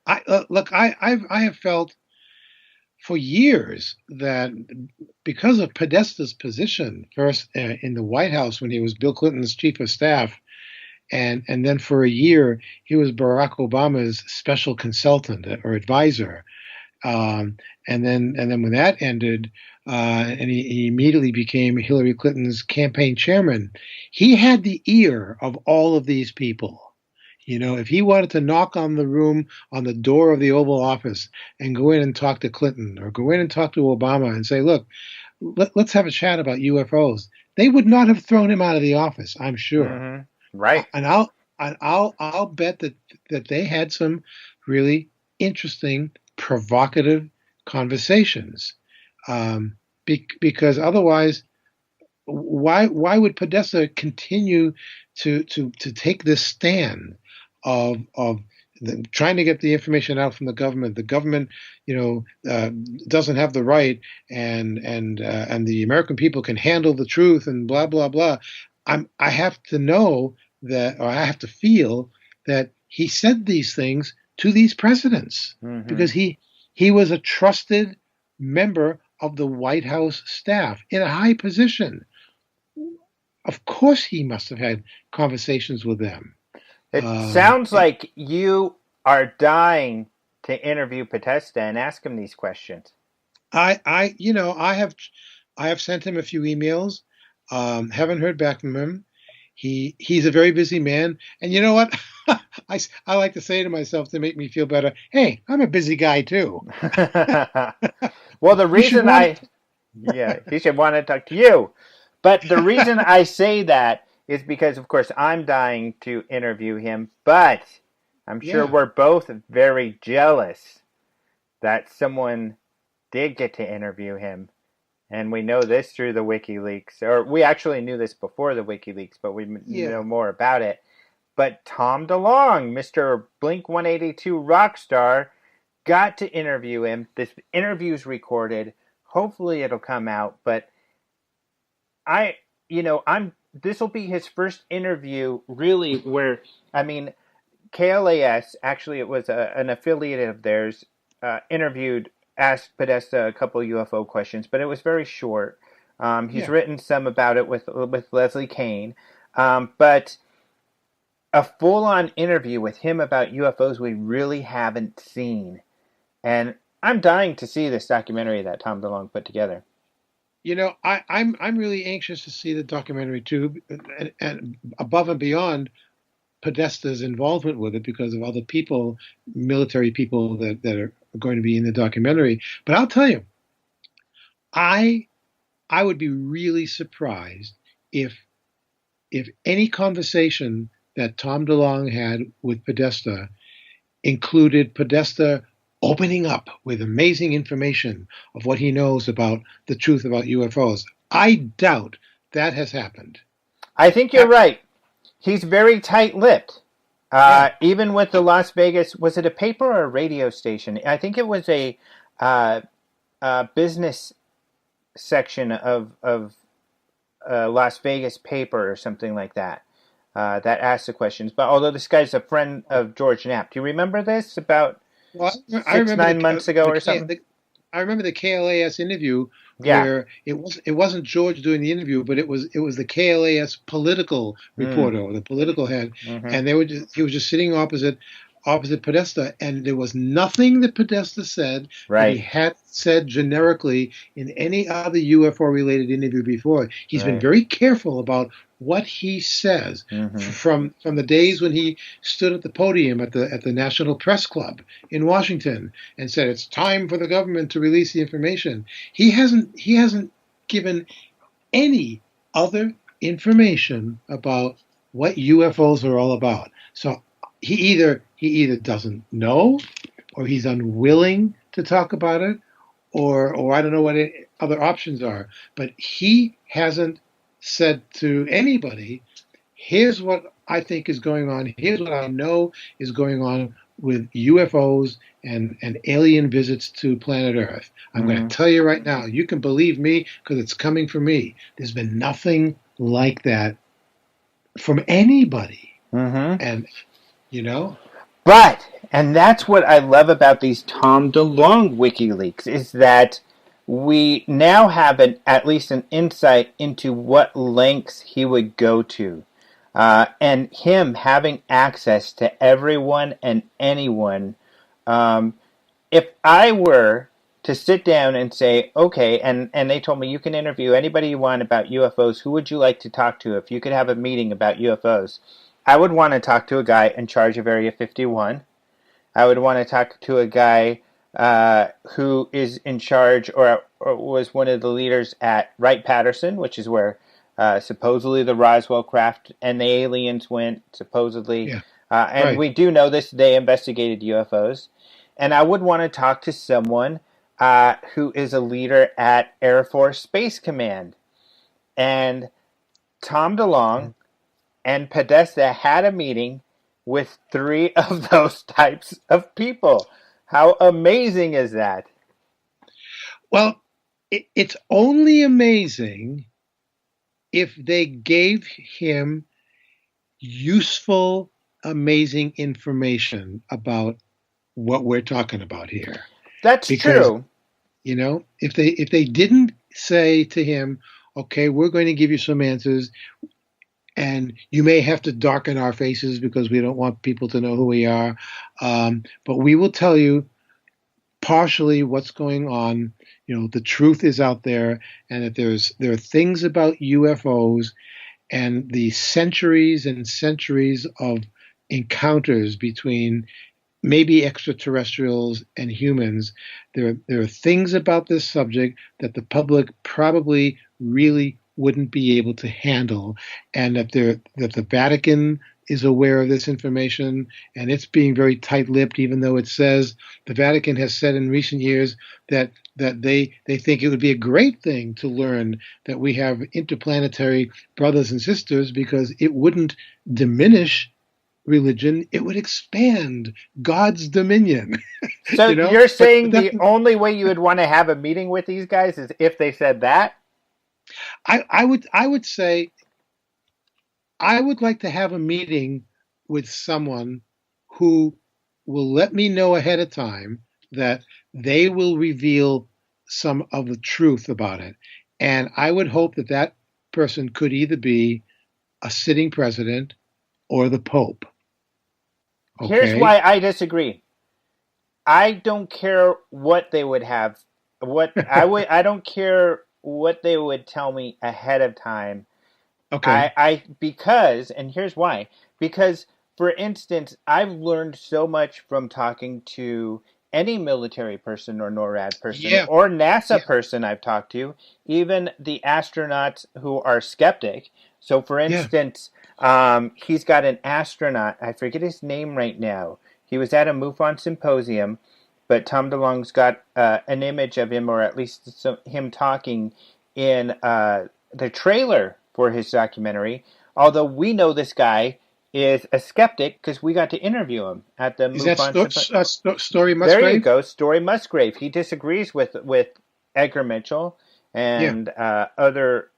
Speaker 3: I have felt for years that because of Podesta's position, first in the White House when he was Bill Clinton's chief of staff, and then for a year he was Barack Obama's special consultant or advisor, and then when that ended, and he immediately became Hillary Clinton's campaign chairman, he had the ear of all of these people. You know, if he wanted to knock on the door of the Oval Office and go in and talk to Clinton or go in and talk to Obama and say, look, let's have a chat about UFOs, they would not have thrown him out of the office, I'm sure.
Speaker 1: Right.
Speaker 3: And I'll bet that they had some really interesting, provocative conversations, because otherwise, why would Podesta continue to take this stand of trying to get the information out from the government? The government, doesn't have the right, and the American people can handle the truth, and blah blah blah. I have to know that, or I have to feel that he said these things to these presidents because he was a trusted member of the White House staff in a high position. Of course, he must have had conversations with them.
Speaker 1: It sounds like you are dying to interview Podesta and ask him these questions.
Speaker 3: I have sent him a few emails. Haven't heard back from him. He's a very busy man, and you know what? I like to say to myself to make me feel better, hey, I'm a busy guy too.
Speaker 1: Well, the reason he should want to talk to you. But the reason I say that is because, of course, I'm dying to interview him, but I'm sure we're both very jealous that someone did get to interview him. And we know this through the WikiLeaks, or we actually knew this before the WikiLeaks, but we know more about it. But Tom DeLonge, Mr. Blink 182 rock star, got to interview him. This interview's recorded. Hopefully it'll come out. But this will be his first interview, really, where, KLAS, actually it was an affiliate of theirs, asked Podesta a couple UFO questions, but it was very short. He's written some about it with Leslie Kane, but a full-on interview with him about UFOs we really haven't seen. And I'm dying to see this documentary that Tom DeLonge put together.
Speaker 3: I'm really anxious to see the documentary too, and above and beyond Podesta's involvement with it because of other people, military people that are going to be in the documentary. But I'll tell you, I would be really surprised if any conversation that Tom DeLonge had with Podesta included Podesta opening up with amazing information of what he knows about the truth about UFOs. I doubt that has happened.
Speaker 1: I think you're right. He's very tight-lipped. Even with the Las Vegas, was it a paper or a radio station? I think it was a business section of Las Vegas paper or something like that that asked the questions. But although this guy's a friend of George Knapp, do you remember this about 9 months ago or something?
Speaker 3: I remember the KLAS interview where it wasn't George doing the interview, but it was the KLAS political reporter or the political head, and he was just sitting opposite Podesta, and there was nothing that Podesta said that he had said generically in any other UFO related interview before. He's been very careful about what he says from the days when he stood at the podium at the National Press Club in Washington and said it's time for the government to release the information. He hasn't given any other information about what UFOs are all about. So he either doesn't know, or he's unwilling to talk about it, or I don't know what other options are. But he hasn't said to anybody, here's what I think is going on, here's what I know is going on with UFOs and alien visits to planet Earth. I'm going to tell you right now, you can believe me because it's coming from me. There's been nothing like that from anybody. And,
Speaker 1: And that's what I love about these Tom DeLonge WikiLeaks, is that we now have at least an insight into what lengths he would go to. And him having access to everyone and anyone. Um, if I were to sit down and say, okay, and they told me you can interview anybody you want about UFOs, who would you like to talk to if you could have a meeting about UFOs? I would want to talk to a guy in charge of Area 51. I would want to talk to a guy who is in charge or was one of the leaders at Wright-Patterson, which is where supposedly the Roswell craft and the aliens went, supposedly.
Speaker 3: Yeah,
Speaker 1: And
Speaker 3: right.
Speaker 1: we do know this, they investigated UFOs. And I would want to talk to someone who is a leader at Air Force Space Command. And Tom DeLonge and Podesta had a meeting with three of those types of people. How amazing is that?
Speaker 3: Well, it's only amazing if they gave him useful, amazing information about what we're talking about here.
Speaker 1: That's
Speaker 3: Because,
Speaker 1: true.
Speaker 3: if they didn't say to him, okay, we're going to give you some answers, and you may have to darken our faces because we don't want people to know who we are, but we will tell you partially what's going on. The truth is out there, and that there are things about UFOs and the centuries and centuries of encounters between maybe extraterrestrials and humans. There are things about this subject that the public probably really wouldn't be able to handle, and that the Vatican is aware of this information, and it's being very tight-lipped, even though it says the Vatican has said in recent years that they think it would be a great thing to learn that we have interplanetary brothers and sisters, because it wouldn't diminish religion, it would expand God's dominion.
Speaker 1: So
Speaker 3: you know
Speaker 1: you're
Speaker 3: but
Speaker 1: saying
Speaker 3: that's
Speaker 1: the only way you would want to have a meeting with these guys is if they said that?
Speaker 3: I would say I would like to have a meeting with someone who will let me know ahead of time that they will reveal some of the truth about it. And I would hope that that person could either be a sitting president or the Pope.
Speaker 1: Here's
Speaker 3: Okay?
Speaker 1: why I disagree. I don't care what they would have. I don't care what they would tell me ahead of time.
Speaker 3: Okay.
Speaker 1: Because, and here's why. Because, for instance, I've learned so much from talking to any military person or NORAD person
Speaker 3: Yeah.
Speaker 1: or NASA
Speaker 3: Yeah.
Speaker 1: person I've talked to, even the astronauts who are skeptic. So, for
Speaker 3: Yeah.
Speaker 1: instance, he's got an astronaut, I forget his name right now. He was at a MUFON symposium, but Tom DeLonge's got an image of him, or at least him talking in the trailer for his documentary. Although we know this guy is a skeptic because we got to interview him at the
Speaker 3: Is that
Speaker 1: MUFON symposium.
Speaker 3: Story
Speaker 1: There you
Speaker 3: Musgrave?
Speaker 1: go, Story Musgrave. He disagrees with Edgar Mitchell
Speaker 3: Yeah.
Speaker 1: and other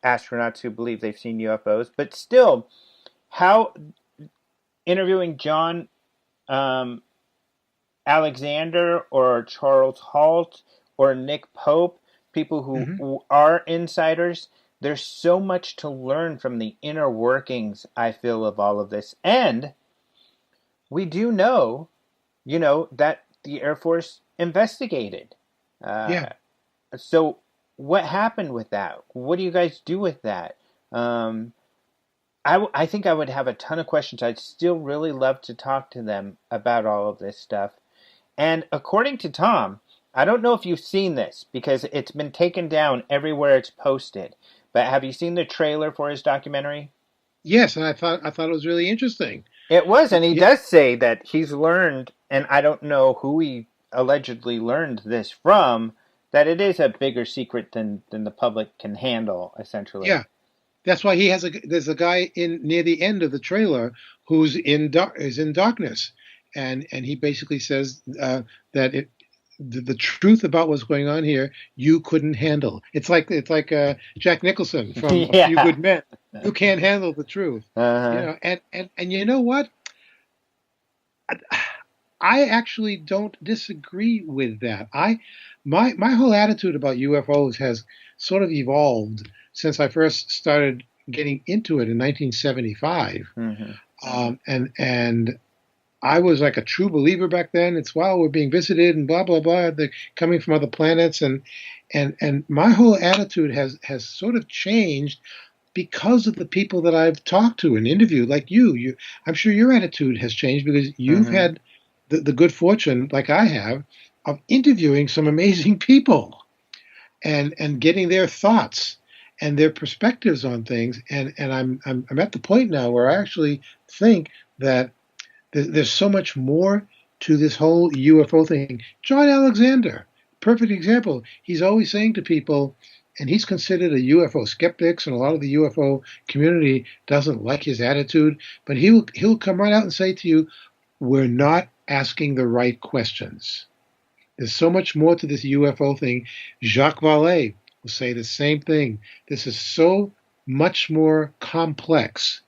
Speaker 1: astronauts who believe they've seen UFOs. But still, how interviewing John um, Alexander or Charles Halt or Nick Pope, people
Speaker 3: Hmm.
Speaker 1: who are insiders, there's so much to learn from the inner workings, I feel, of all of this. And we do know, that the Air Force investigated.
Speaker 3: Yeah.
Speaker 1: Uh, so what happened with that? What do you guys do with that? Um, I think I would have a ton of questions. I'd still really love to talk to them about all of this stuff. And according to Tom, I don't know if you've seen this because it's been taken down everywhere it's posted. But have you seen the trailer for his documentary?
Speaker 3: Yes, and I thought it was really interesting.
Speaker 1: It was, and he
Speaker 3: Yeah.
Speaker 1: does say that he's learned, and I don't know who he allegedly learned this from, that it is a bigger secret than the public can handle, essentially.
Speaker 3: Yeah. That's why there's a guy in near the end of the trailer who's in darkness, and he basically says that the truth about what's going on here you couldn't handle. It's like Jack Nicholson from A Few
Speaker 1: Yeah.
Speaker 3: Good Men. You can't handle the truth,
Speaker 1: Uh-huh.
Speaker 3: and you know what? I actually don't disagree with that. My whole attitude about UFOs has sort of evolved since I first started getting into it in 1975.
Speaker 1: Mm-hmm.
Speaker 3: And I was like a true believer back then. It's wow, we're being visited and blah blah blah. They're coming from other planets, and my whole attitude has sort of changed because of the people that I've talked to and interviewed, like you. I'm sure your attitude has changed because you've
Speaker 1: Mm-hmm.
Speaker 3: had the good fortune, like I have, of interviewing some amazing people and getting their thoughts and their perspectives on things. And I'm at the point now where I actually think that there's so much more to this whole UFO thing. John Alexander, perfect example. He's always saying to people, and he's considered a UFO skeptic, and a lot of the UFO community doesn't like his attitude, but he'll come right out and say to you, we're not asking the right questions. There's so much more to this UFO thing. Jacques Vallée will say the same thing. This is so much more complex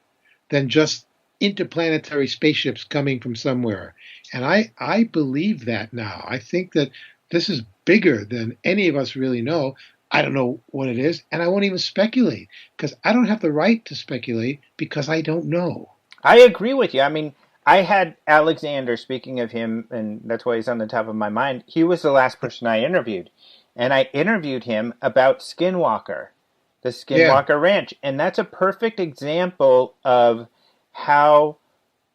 Speaker 3: than just interplanetary spaceships coming from somewhere. And I believe that now. I think that this is bigger than any of us really know. I don't know what it is, and I won't even speculate because I don't have the right to speculate because I don't know.
Speaker 1: I agree with you. I mean, I had Alexander, speaking of him, and that's why he's on the top of my mind. He was the last person I interviewed. And I interviewed him about Skinwalker, the
Speaker 3: Yeah,
Speaker 1: Skinwalker Ranch. And that's a perfect example of how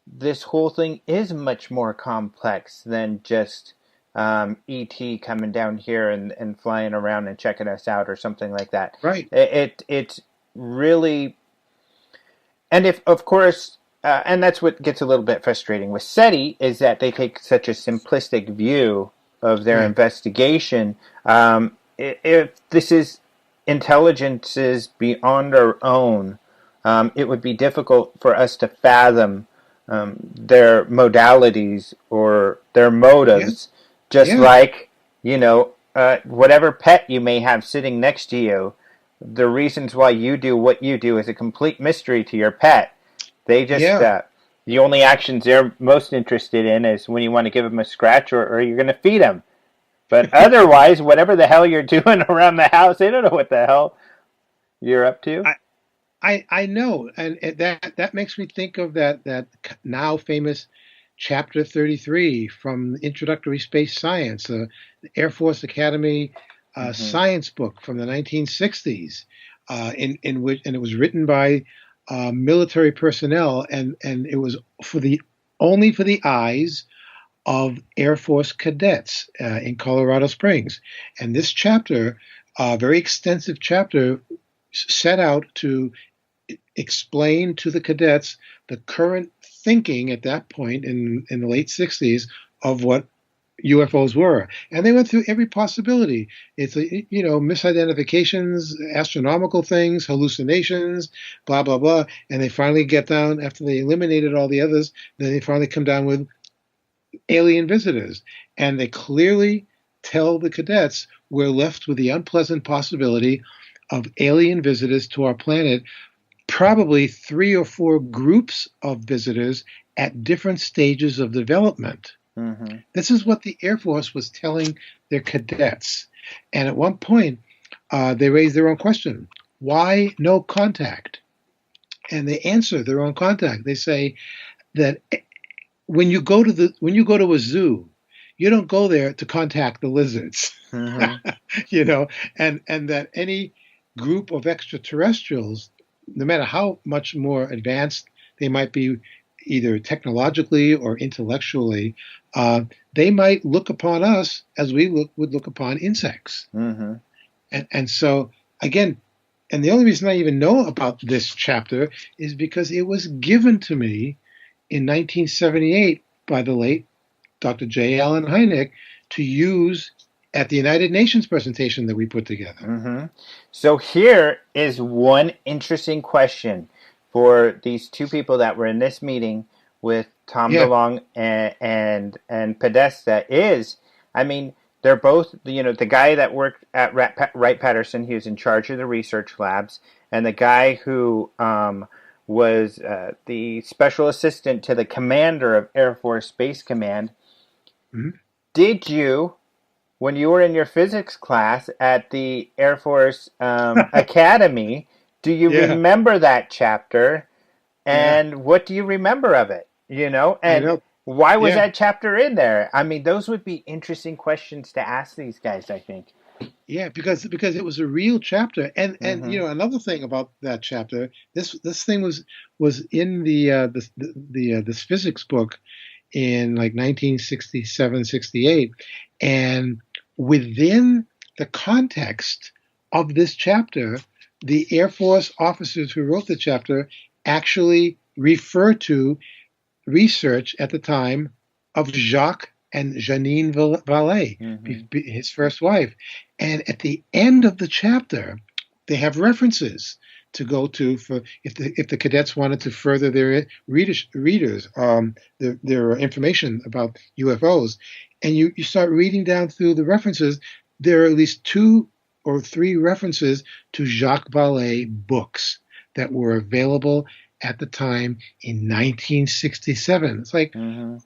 Speaker 1: this whole thing is much more complex than just ET coming down here and flying around and checking us out or something like that.
Speaker 3: right.
Speaker 1: It's really, and if of course, and that's what gets a little bit frustrating with SETI is that they take such a simplistic view of their
Speaker 3: Yeah,
Speaker 1: investigation. If this is intelligences beyond our own, it would be difficult for us to fathom their modalities or their
Speaker 3: yeah,
Speaker 1: motives, just
Speaker 3: yeah.
Speaker 1: like, whatever pet you may have sitting next to you, the reasons why you do what you do is a complete mystery to your pet. They just,
Speaker 3: Yeah.
Speaker 1: the only actions they're most interested in is when you want to give them a scratch or you're going to feed them. But otherwise, whatever the hell you're doing around the house, they don't know what the hell you're up to.
Speaker 3: I, I know, and that makes me think of that now famous chapter 33 from Introductory Space Science, the Air Force Academy
Speaker 1: Mm-hmm.
Speaker 3: science book from the 1960s, in which and it was written by military personnel, and it was for the only for the eyes of Air Force cadets in Colorado Springs, and this chapter, a very extensive chapter, set out to explain to the cadets the current thinking at that point in the late 60s of what UFOs were. And they went through every possibility. It's, misidentifications, astronomical things, hallucinations, blah, blah, blah. And they finally get down, after they eliminated all the others, then they finally come down with alien visitors. And they clearly tell the cadets we're left with the unpleasant possibility of alien visitors to our planet, probably 3 or 4 groups of visitors at different stages of development.
Speaker 1: Mm-hmm.
Speaker 3: This is what the Air Force was telling their cadets. And at one point, they raised their own question: why no contact? And they answer their own contact. They say that when you go to a zoo, you don't go there to contact the lizards,
Speaker 1: Mm-hmm.
Speaker 3: you know, and that any group of extraterrestrials, no matter how much more advanced they might be, either technologically or intellectually, uh, they might look upon us as we would look upon insects.
Speaker 1: Mm-hmm.
Speaker 3: And so, again, and the only reason I even know about this chapter is because it was given to me in 1978 by the late Dr. J. Allen Hynek to use at the United Nations presentation that we put together.
Speaker 1: Mm-hmm. So here is one interesting question for these two people that were in this meeting with Tom
Speaker 3: Yeah,
Speaker 1: DeLonge and Podesta is, I mean, they're both, the guy that worked at Wright Patterson, he was in charge of the research labs, and the guy who was the special assistant to the commander of Air Force Space Command.
Speaker 3: Mhm.
Speaker 1: Did you, when you were in your physics class at the Air Force Academy, do you
Speaker 3: Yeah,
Speaker 1: remember that chapter?
Speaker 3: yeah,
Speaker 1: And what do you remember of it? You know,
Speaker 3: I
Speaker 1: and
Speaker 3: know.
Speaker 1: why was
Speaker 3: Yeah,
Speaker 1: that chapter in there? I mean, those would be interesting questions to ask these guys, I think.
Speaker 3: yeah, because it was a real chapter, and
Speaker 1: Mm-hmm.
Speaker 3: another thing about that chapter, this thing was in this physics book in like 1967, 68, and within the context of this chapter, the Air Force officers who wrote the chapter actually refer to research at the time of Jacques and Janine Vallée,
Speaker 1: Mm-hmm.
Speaker 3: his first wife. And at the end of the chapter, they have references to go to for if the cadets wanted to further their readers their information about UFOs. And you start reading down through the references, there are at least 2 or 3 references to Jacques Vallée books that were available at the time in 1967. It's like,
Speaker 1: Mm-hmm.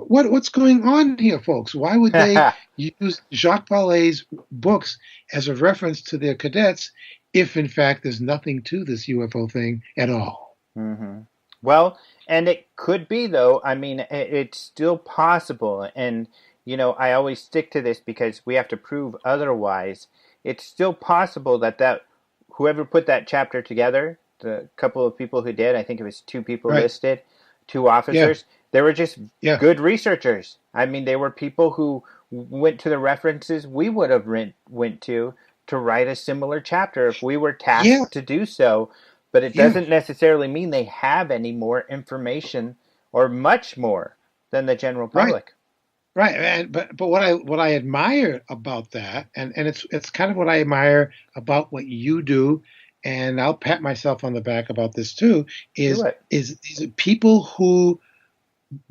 Speaker 3: what's going on here, folks? Why would they use Jacques Vallée's books as a reference to their cadets if, in fact, there's nothing to this UFO thing at all?
Speaker 1: Mm-hmm. Well, and it could be though. I mean, it's still possible, and I always stick to this because we have to prove otherwise. It's still possible that whoever put that chapter together, the couple of people who did, I think it was 2 people
Speaker 3: Right?
Speaker 1: listed, 2
Speaker 3: Yeah,
Speaker 1: officers. They were just
Speaker 3: yeah,
Speaker 1: good researchers. I mean, they were people who went to the references we would have went to write a similar chapter if we were
Speaker 3: yeah,
Speaker 1: tasked to do so, but it
Speaker 3: yeah.
Speaker 1: doesn't necessarily mean they have any more information or much more than the general
Speaker 3: Right.
Speaker 1: public.
Speaker 3: Right, and but what I admire about that, and it's kind of what I admire about what you do, and I'll pat myself on the back about this too,
Speaker 1: Do
Speaker 3: is
Speaker 1: it.
Speaker 3: is these are people who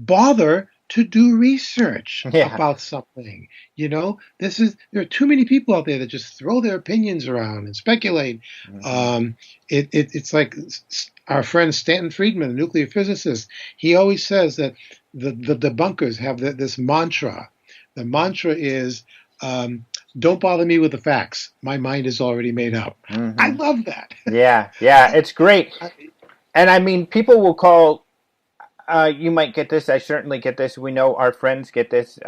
Speaker 3: bother to do research
Speaker 1: Yeah.
Speaker 3: about something. There are too many people out there that just throw their opinions around and speculate.
Speaker 1: Mm-hmm.
Speaker 3: It's like our friend Stanton Friedman, a nuclear physicist. He always says that the debunkers have this mantra. The mantra is, "Don't bother me with the facts. My mind is already made up." I
Speaker 1: Mm-hmm.
Speaker 3: love that.
Speaker 1: Yeah. Yeah. It's great.
Speaker 3: I,
Speaker 1: And I mean, people will call. You might get this. I certainly get this. We know our friends get this.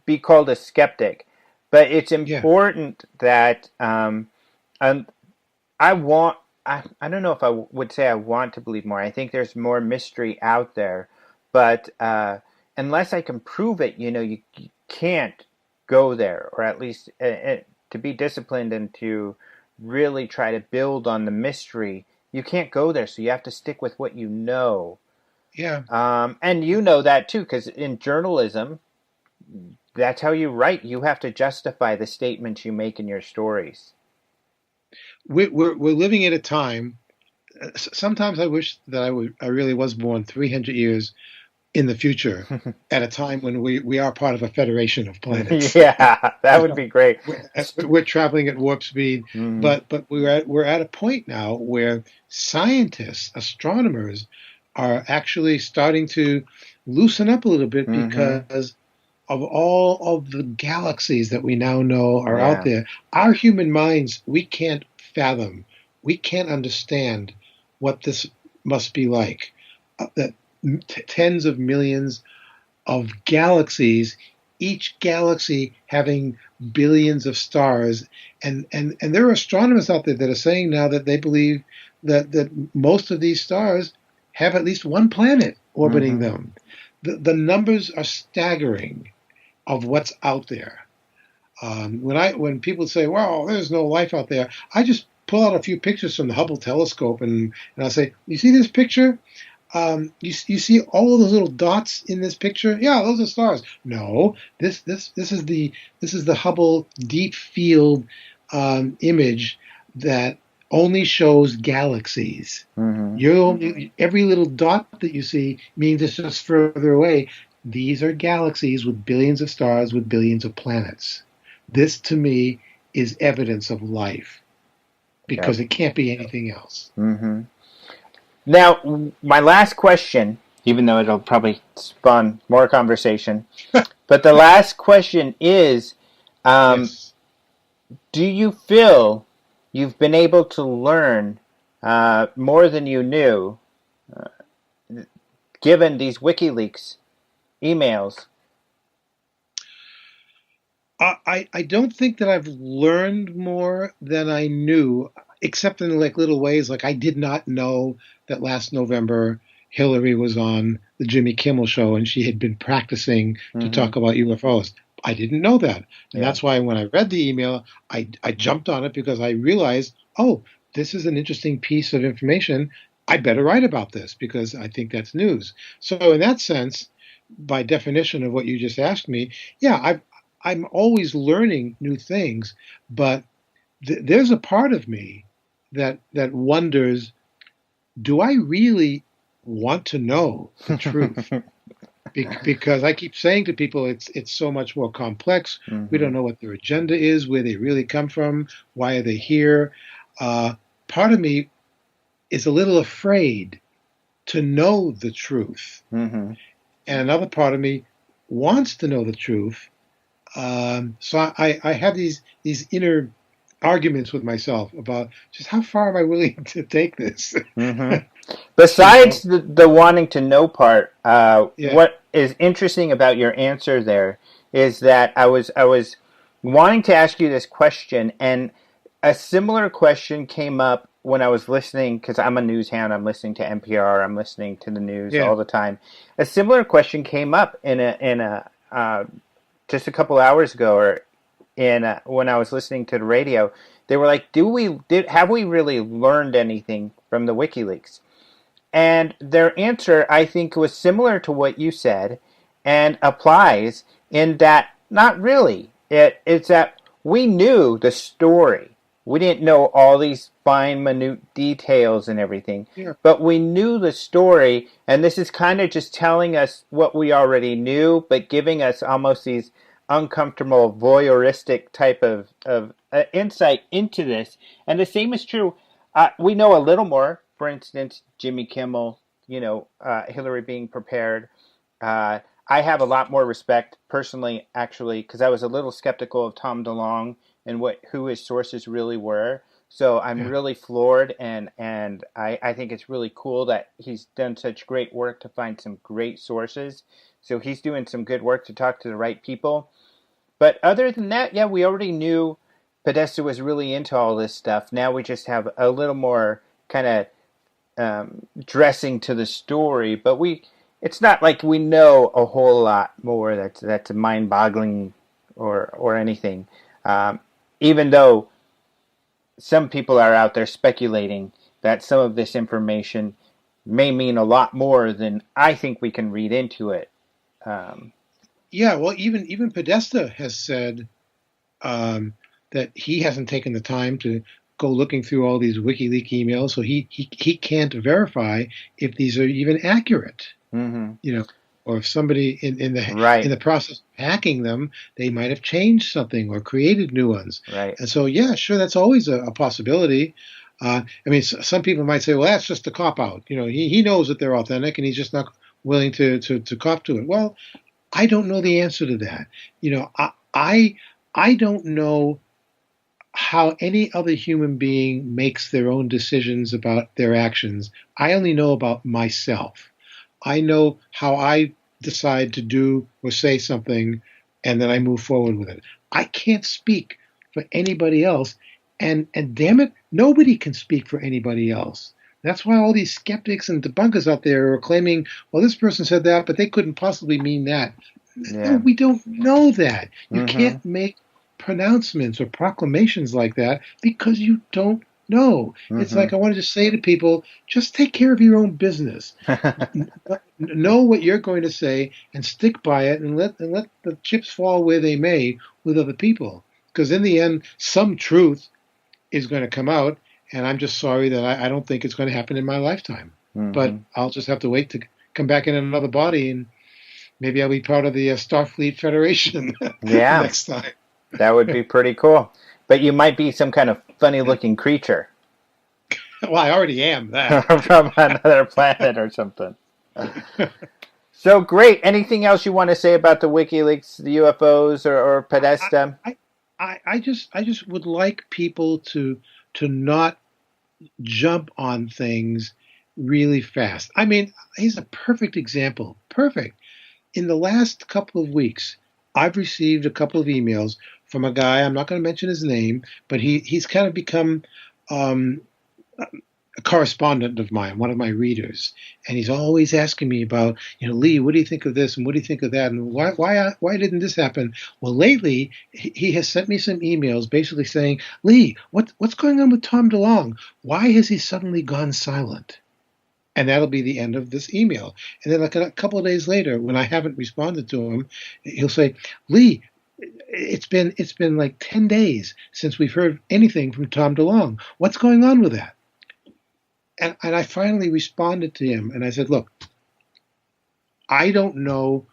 Speaker 1: Be called a skeptic, but it's
Speaker 3: yeah,
Speaker 1: important that um, I want. I don't know if I would say I want to believe more. I think there's more mystery out there, but unless I can prove it, you can't go there, or at least to be disciplined and to really try to build on the mystery. You can't go there, so you have to stick with what you know.
Speaker 3: yeah.
Speaker 1: And you know that too, because in journalism, that's how you write. You have to justify the statements you make in your stories.
Speaker 3: We're living at a time. Sometimes I wish that I really was born 300 years in the future, at a time when we are part of a federation of planets.
Speaker 1: Yeah, that
Speaker 3: You
Speaker 1: would
Speaker 3: know,
Speaker 1: be great.
Speaker 3: we're traveling at warp speed,
Speaker 1: Mm-hmm.
Speaker 3: but we're at a point now where scientists, astronomers, are actually starting to loosen up a little bit
Speaker 1: Mm-hmm.
Speaker 3: because of all of the galaxies that we now know are out
Speaker 1: Yeah.
Speaker 3: there. Our human minds, we can't fathom, we can't understand what this must be like. That tens of millions of galaxies, each galaxy having billions of stars, and there are astronomers out there that are saying now that they believe that most of these stars have at least one planet orbiting
Speaker 1: Mm-hmm.
Speaker 3: them. The numbers are staggering of what's out there. When people say, "Well, there's no life out there," I just pull out a few pictures from the Hubble telescope, and I say, "You see this picture? You see all those little dots in this picture? Yeah, those are stars. No, this is the Hubble Deep Field image that only shows galaxies.
Speaker 1: Mm-hmm.
Speaker 3: Every little dot that you see means it's just further away. These are galaxies with billions of stars with billions of planets. This, to me, is evidence of life
Speaker 1: Yep.
Speaker 3: because it can't be anything else."
Speaker 1: Mm-hmm. Now, my last question, even though it'll probably spawn more conversation, but the last question is, um,
Speaker 3: Yes.
Speaker 1: do you feel you've been able to learn more than you knew, given these WikiLeaks emails?
Speaker 3: I don't think that I've learned more than I knew, except in like little ways. Like I did not know that last November Hillary was on the Jimmy Kimmel show and she had been practicing to
Speaker 1: Mm-hmm.
Speaker 3: talk about UFOs. I didn't know that. And
Speaker 1: Yeah.
Speaker 3: that's why when I read the email, I jumped on it because I realized, oh, this is an interesting piece of information. I better write about this because I think that's news. So in that sense, by definition of what you just asked me, yeah, I'm always learning new things, but there's a part of me that wonders, do I really want to know the truth? Because I keep saying to people, it's so much more complex. We
Speaker 1: Mm-hmm.
Speaker 3: don't know what their agenda is, where they really come from, why are they here. Part of me is a little afraid to know the truth,
Speaker 1: Mm-hmm.
Speaker 3: and another part of me wants to know the truth. So I have these inner arguments with myself about just how far am I willing to take this.
Speaker 1: Mm-hmm.
Speaker 3: you
Speaker 1: Besides
Speaker 3: know,
Speaker 1: the wanting to know part,
Speaker 3: yeah,
Speaker 1: what is interesting about your answer there is that I was wanting to ask you this question, and a similar question came up when I was listening because I'm a news hound. I'm listening to NPR. I'm listening to the news
Speaker 3: yeah,
Speaker 1: all the time. A similar question came up in a just a couple hours ago, or when I was listening to the radio. They were like, have we really learned anything from the WikiLeaks?" And their answer, I think, was similar to what you said and applies in that not really. It's that we knew the story. We didn't know all these fine, minute details and everything,
Speaker 3: yeah,
Speaker 1: but we knew the story, and this is kind of just telling us what we already knew, but giving us almost these uncomfortable, voyeuristic type of insight into this. And the same is true. We know a little more. For instance, Jimmy Kimmel, Hillary being prepared. Uh, I have a lot more respect personally, actually, because I was a little skeptical of Tom DeLonge and who his sources really were. So I'm
Speaker 3: yeah,
Speaker 1: really floored, and I think it's really cool that he's done such great work to find some great sources. So he's doing some good work to talk to the right people. But other than that, yeah, we already knew Podesta was really into all this stuff. Now we just have a little more kind of dressing to the story, but it's not like we know a whole lot more that's mind-boggling or anything. Um, Even though some people are out there speculating that some of this information may mean a lot more than I think we can read into it. Um,
Speaker 3: yeah. Well, even Podesta has said that he hasn't taken the time to go looking through all these WikiLeaks emails, so he can't verify if these are even accurate.
Speaker 1: mhm.
Speaker 3: You know, or if somebody in
Speaker 1: Right,
Speaker 3: the process of hacking them, they might have changed something or created new ones.
Speaker 1: right.
Speaker 3: And so, yeah, sure, that's always a possibility. I mean, some people might say, well, that's just a cop out. You know, he knows that they're authentic and he's just not willing to cop to it. Well, I don't know the answer to that. You know, I don't know how any other human being makes their own decisions about their actions. I only know about myself. I know how I decide to do or say something, and then I move forward with it. I can't speak for anybody else, and damn it, nobody can speak for anybody else. That's why all these skeptics and debunkers out there are claiming, well, this person said that, but they couldn't possibly mean that. No,
Speaker 1: Yeah.
Speaker 3: we don't know that. You
Speaker 1: Mhm.
Speaker 3: can't make pronouncements or proclamations like that because you don't know. It's like
Speaker 1: Mhm.
Speaker 3: I wanted to say to people, just take care of your own business. Know what you're going to say and stick by it, and let the chips fall where they may with other people. Because in the end, some truth is going to come out, and I'm just sorry that I don't think it's going to happen in my lifetime. But
Speaker 1: Mhm.
Speaker 3: I'll just have to wait to come back in another body, and maybe I'll be part of the Starfleet Federation
Speaker 1: Yeah,
Speaker 3: next time.
Speaker 1: that would be pretty cool. But you might be some kind of funny looking creature.
Speaker 3: Well, I already am that.
Speaker 1: from another planet or something. So great. Anything else you want to say about the WikiLeaks, the UFOs, or
Speaker 3: I,
Speaker 1: Podesta?
Speaker 3: I just would like people to not jump on things really fast. I mean, he's a perfect example. Perfect. In the last couple of weeks, I've received a couple of emails from a guy. I'm not going to mention his name, but he's kind of become um, a correspondent of mine, one of my readers, and he's always asking me about, Lee, what do you think of this, and what do you think of that, and why didn't this happen? Well, lately he has sent me some emails, basically saying, Lee, what's going on with Tom DeLonge? Why has he suddenly gone silent? And that'll be the end of this email. And then, like a couple of days later, when I haven't responded to him, he'll say, Lee, it's been like 10 days since we've heard anything from Tom DeLonge. What's going on with that? And I finally responded to him, and I said, look, I don't know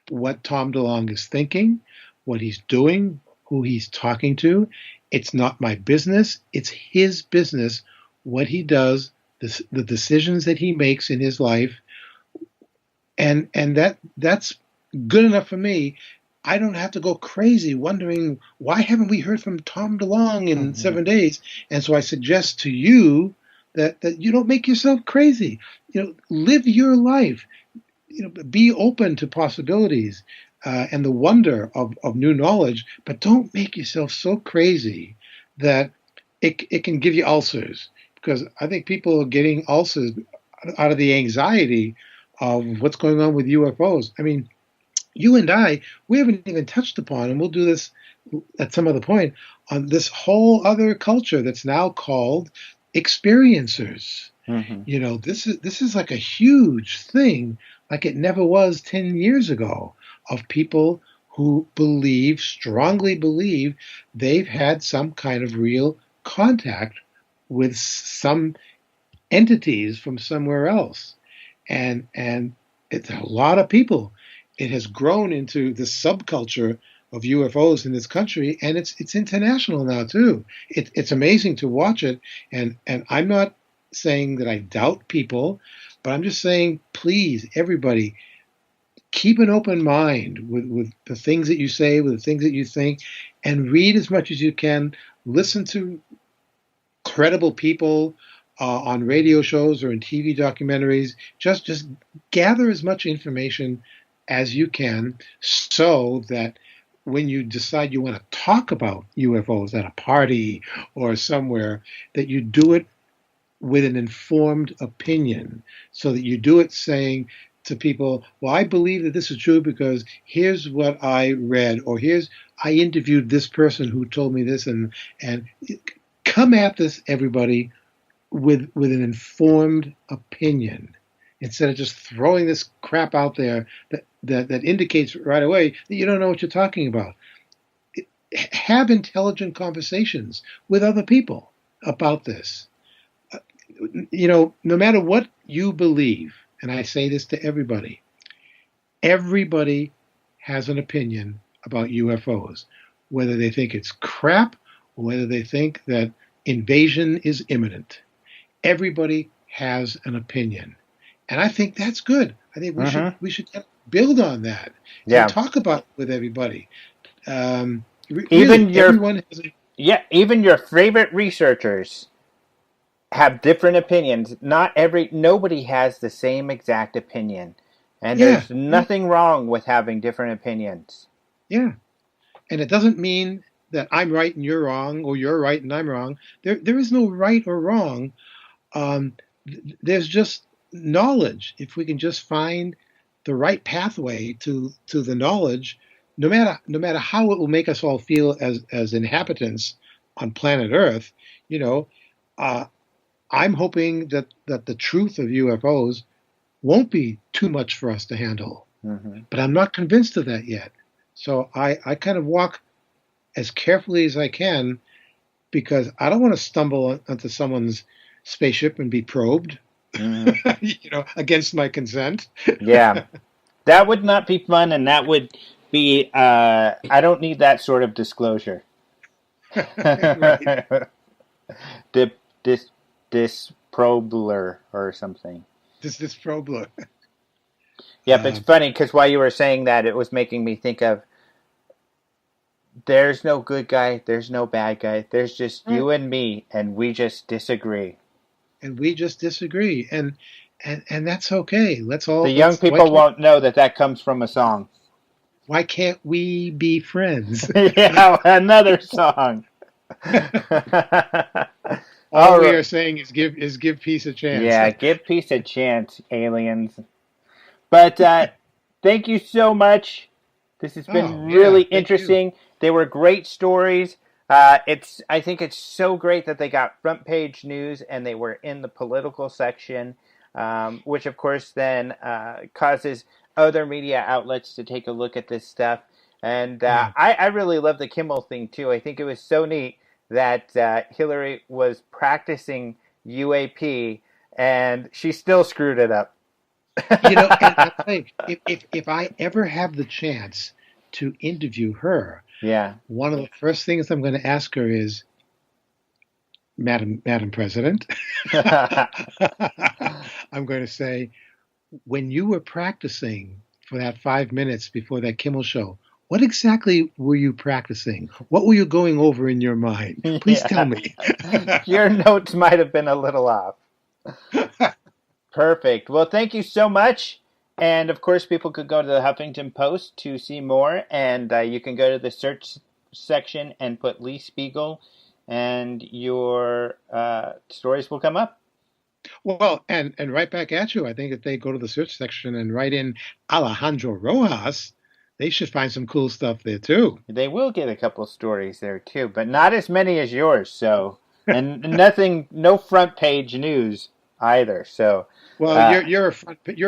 Speaker 3: what Tom DeLonge is thinking, what he's doing, who he's talking to. It's not my business. It's his business, what he does, the decisions that he makes in his life, and that's good enough for me. I don't have to go crazy wondering why haven't we heard from Tom DeLonge in 7 days. And so I suggest to you that you don't make yourself crazy. Live your life. Be open to possibilities and the wonder of new knowledge, but don't make yourself so crazy that it can give you ulcers. Because I think people are getting ulcers out of the anxiety of what's going on with UFOs. I mean, you and I, we haven't even touched upon, and we'll do this at some other point, on this whole other culture that's now called experiencers. This is like a huge thing, like it never was 10 years ago, of people who strongly believe they've had some kind of real contact with some entities from somewhere else. And it's a lot of people. It has grown into the subculture of UFOs in this country, and it's international now too. It's amazing to watch it, and I'm not saying that I doubt people, but I'm just saying, please, everybody, keep an open mind with the things that you say, with the things that you think, and read as much as you can. Listen to credible people on radio shows or in TV documentaries. Just gather as much information as you can, so that when you decide you want to talk about UFOs at a party or somewhere, that you do it with an informed opinion, so that you do it saying to people, well, I believe that this is true because here's what I read, or I interviewed this person who told me this, and come at this, everybody, with an informed opinion, instead of just throwing this crap out there that indicates right away that you don't know what you're talking about. Have intelligent conversations with other people about this. No matter what you believe, and I say this to everybody has an opinion about UFOs, whether they think it's crap or whether they think that invasion is imminent. Everybody has an opinion, and I think that's good. I think we should build on that and talk about it with everybody. Everyone has
Speaker 1: even your favorite researchers have different opinions. Nobody has the same exact opinion, and there's nothing wrong with having different opinions.
Speaker 3: Yeah, and it doesn't mean that I'm right and you're wrong, or you're right and I'm wrong. There is no right or wrong. There's just knowledge. If we can just find the right pathway to the knowledge, no matter how it will make us all feel as inhabitants on planet Earth, I'm hoping that the truth of UFOs won't be too much for us to handle. But I'm not convinced of that yet. So I kind of walk as carefully as I can, because I don't want to stumble onto someone's spaceship and be probed, against my consent.
Speaker 1: Yeah, that would not be fun, and that would be, I don't need that sort of disclosure.
Speaker 3: Right.
Speaker 1: Dis- Disprobler or something.
Speaker 3: This problem.
Speaker 1: Yep, it's funny because while you were saying that, it was making me think of there's no good guy, there's no bad guy, there's just you and me, and we just disagree.
Speaker 3: And we just disagree, and that's okay.
Speaker 1: The young people won't know that that comes from a song.
Speaker 3: Why can't we be friends?
Speaker 1: Yeah, another song.
Speaker 3: All we are saying is give peace a chance.
Speaker 1: Yeah, give peace a chance, aliens. But thank you so much. This has been really interesting. They were great stories. I think it's so great that they got front page news and they were in the political section, which of course then causes other media outlets to take a look at this stuff. And I really love the Kimmel thing too. I think it was so neat that Hillary was practicing UAP and she still screwed it up.
Speaker 3: And I'll tell you, if I ever have the chance to interview her, one of the first things I'm going to ask her is, Madam President, I'm going to say, when you were practicing for that 5 minutes before that Kimmel show, what exactly were you practicing? What were you going over in your mind? Please tell me.
Speaker 1: Your notes might have been a little off. Perfect. Well, thank you so much. And of course, people could go to the Huffington Post to see more. And you can go to the search section and put Lee Spiegel, and your stories will come up.
Speaker 3: Well, and right back at you. I think if they go to the search section and write in Alejandro Rojas, they should find some cool stuff there too.
Speaker 1: They will get a couple stories there too, but not as many as yours. So, and nothing, no front page news either. So,
Speaker 3: well, you're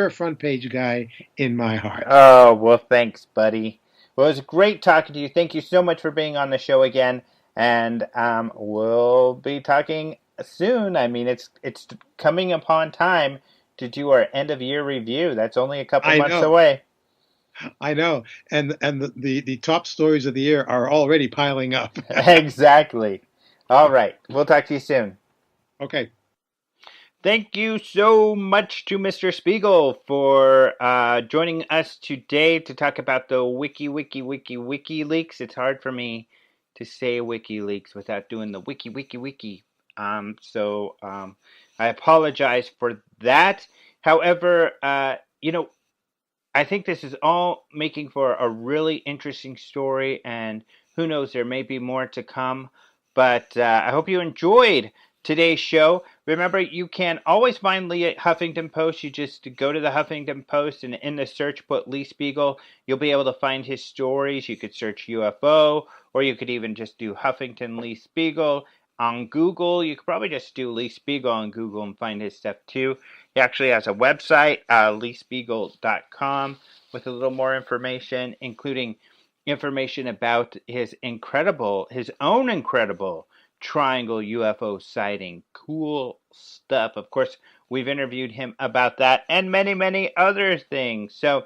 Speaker 3: a front page guy in my heart.
Speaker 1: Oh, well, thanks, buddy. Well, it was great talking to you. Thank you so much for being on the show again, and we'll be talking soon. I mean, it's coming upon time to do our end of year review. That's only a couple months away.
Speaker 3: I know, and the top stories of the year are already piling up.
Speaker 1: Exactly. All right, we'll talk to you soon.
Speaker 3: Okay.
Speaker 1: Thank you so much to Mr. Spiegel for joining us today to talk about the WikiLeaks. It's hard for me to say WikiLeaks without doing the wiki. So I apologize for that. However, I think this is all making for a really interesting story, and who knows, there may be more to come. But I hope you enjoyed today's show. Remember, you can always find Lee at Huffington Post. You just go to the Huffington Post and in the search put Lee Spiegel. You'll be able to find his stories. You could search UFO, or you could even just do Huffington Lee Spiegel. On Google, you could probably just do Lee Spiegel on Google and find his stuff too. He actually has a website, leespiegel.com, with a little more information, including information about his own incredible triangle UFO sighting. Cool stuff. Of course, we've interviewed him about that and many, many other things. So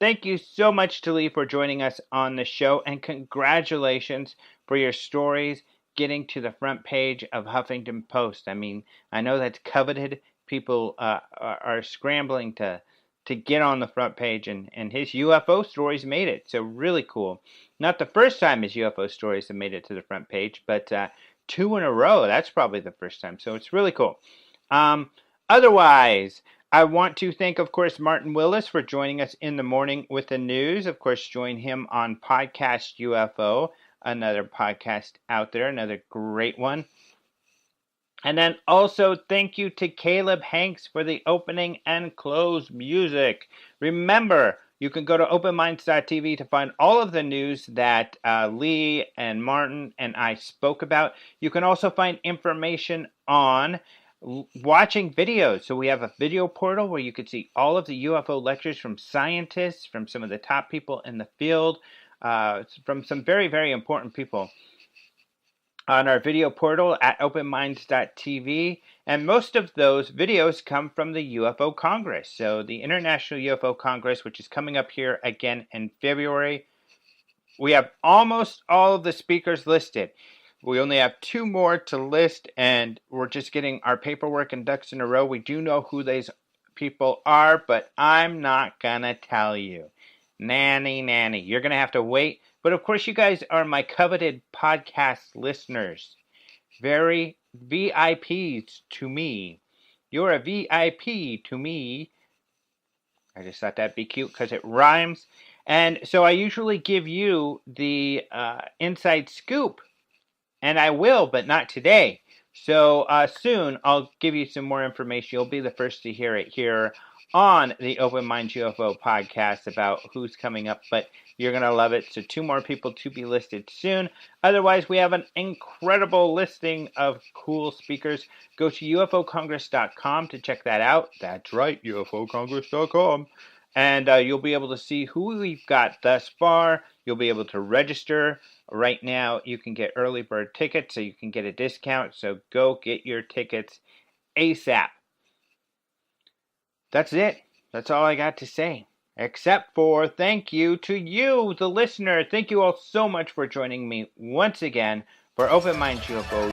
Speaker 1: thank you so much to Lee for joining us on the show, and congratulations for your stories getting to the front page of Huffington Post. I mean, I know that's coveted. People are scrambling to get on the front page, and his UFO stories made it. So really cool. Not the first time his UFO stories have made it to the front page, but 2 in a row. That's probably the first time. So it's really cool. Otherwise, I want to thank, of course, Martin Willis for joining us in the morning with the news. Of course, join him on Podcast UFO, another podcast out there, another great one. And then also thank you to Caleb Hanks for the opening and close music. Remember, you can go to openminds.tv to find all of the news that Lee and Martin and I spoke about. You can also find information on watching videos. So we have a video portal where you can see all of the UFO lectures from scientists, from some of the top people in the field, from some very, very important people on our video portal at openminds.tv, and most of those videos come from the UFO Congress. So the International UFO Congress, which is coming up here again in February, we have almost all of the speakers listed. We only have 2 more to list, and we're just getting our paperwork and ducks in a row. We do know who these people are, but I'm not going to tell you. Nanny. You're going to have to wait. But of course, you guys are my coveted podcast listeners. Very VIPs to me. You're a VIP to me. I just thought that'd be cute because it rhymes. And so I usually give you the inside scoop. And I will, but not today. So soon I'll give you some more information. You'll be the first to hear it here on the Open Mind UFO podcast about who's coming up, but you're going to love it. So 2 more people to be listed soon. Otherwise, we have an incredible listing of cool speakers. Go to ufocongress.com to check that out. That's right, ufocongress.com. And you'll be able to see who we've got thus far. You'll be able to register. Right now, you can get early bird tickets, so you can get a discount. So go get your tickets ASAP. That's it. That's all I got to say. Except for thank you to you, the listener. Thank you all so much for joining me once again for Open Mind UFO.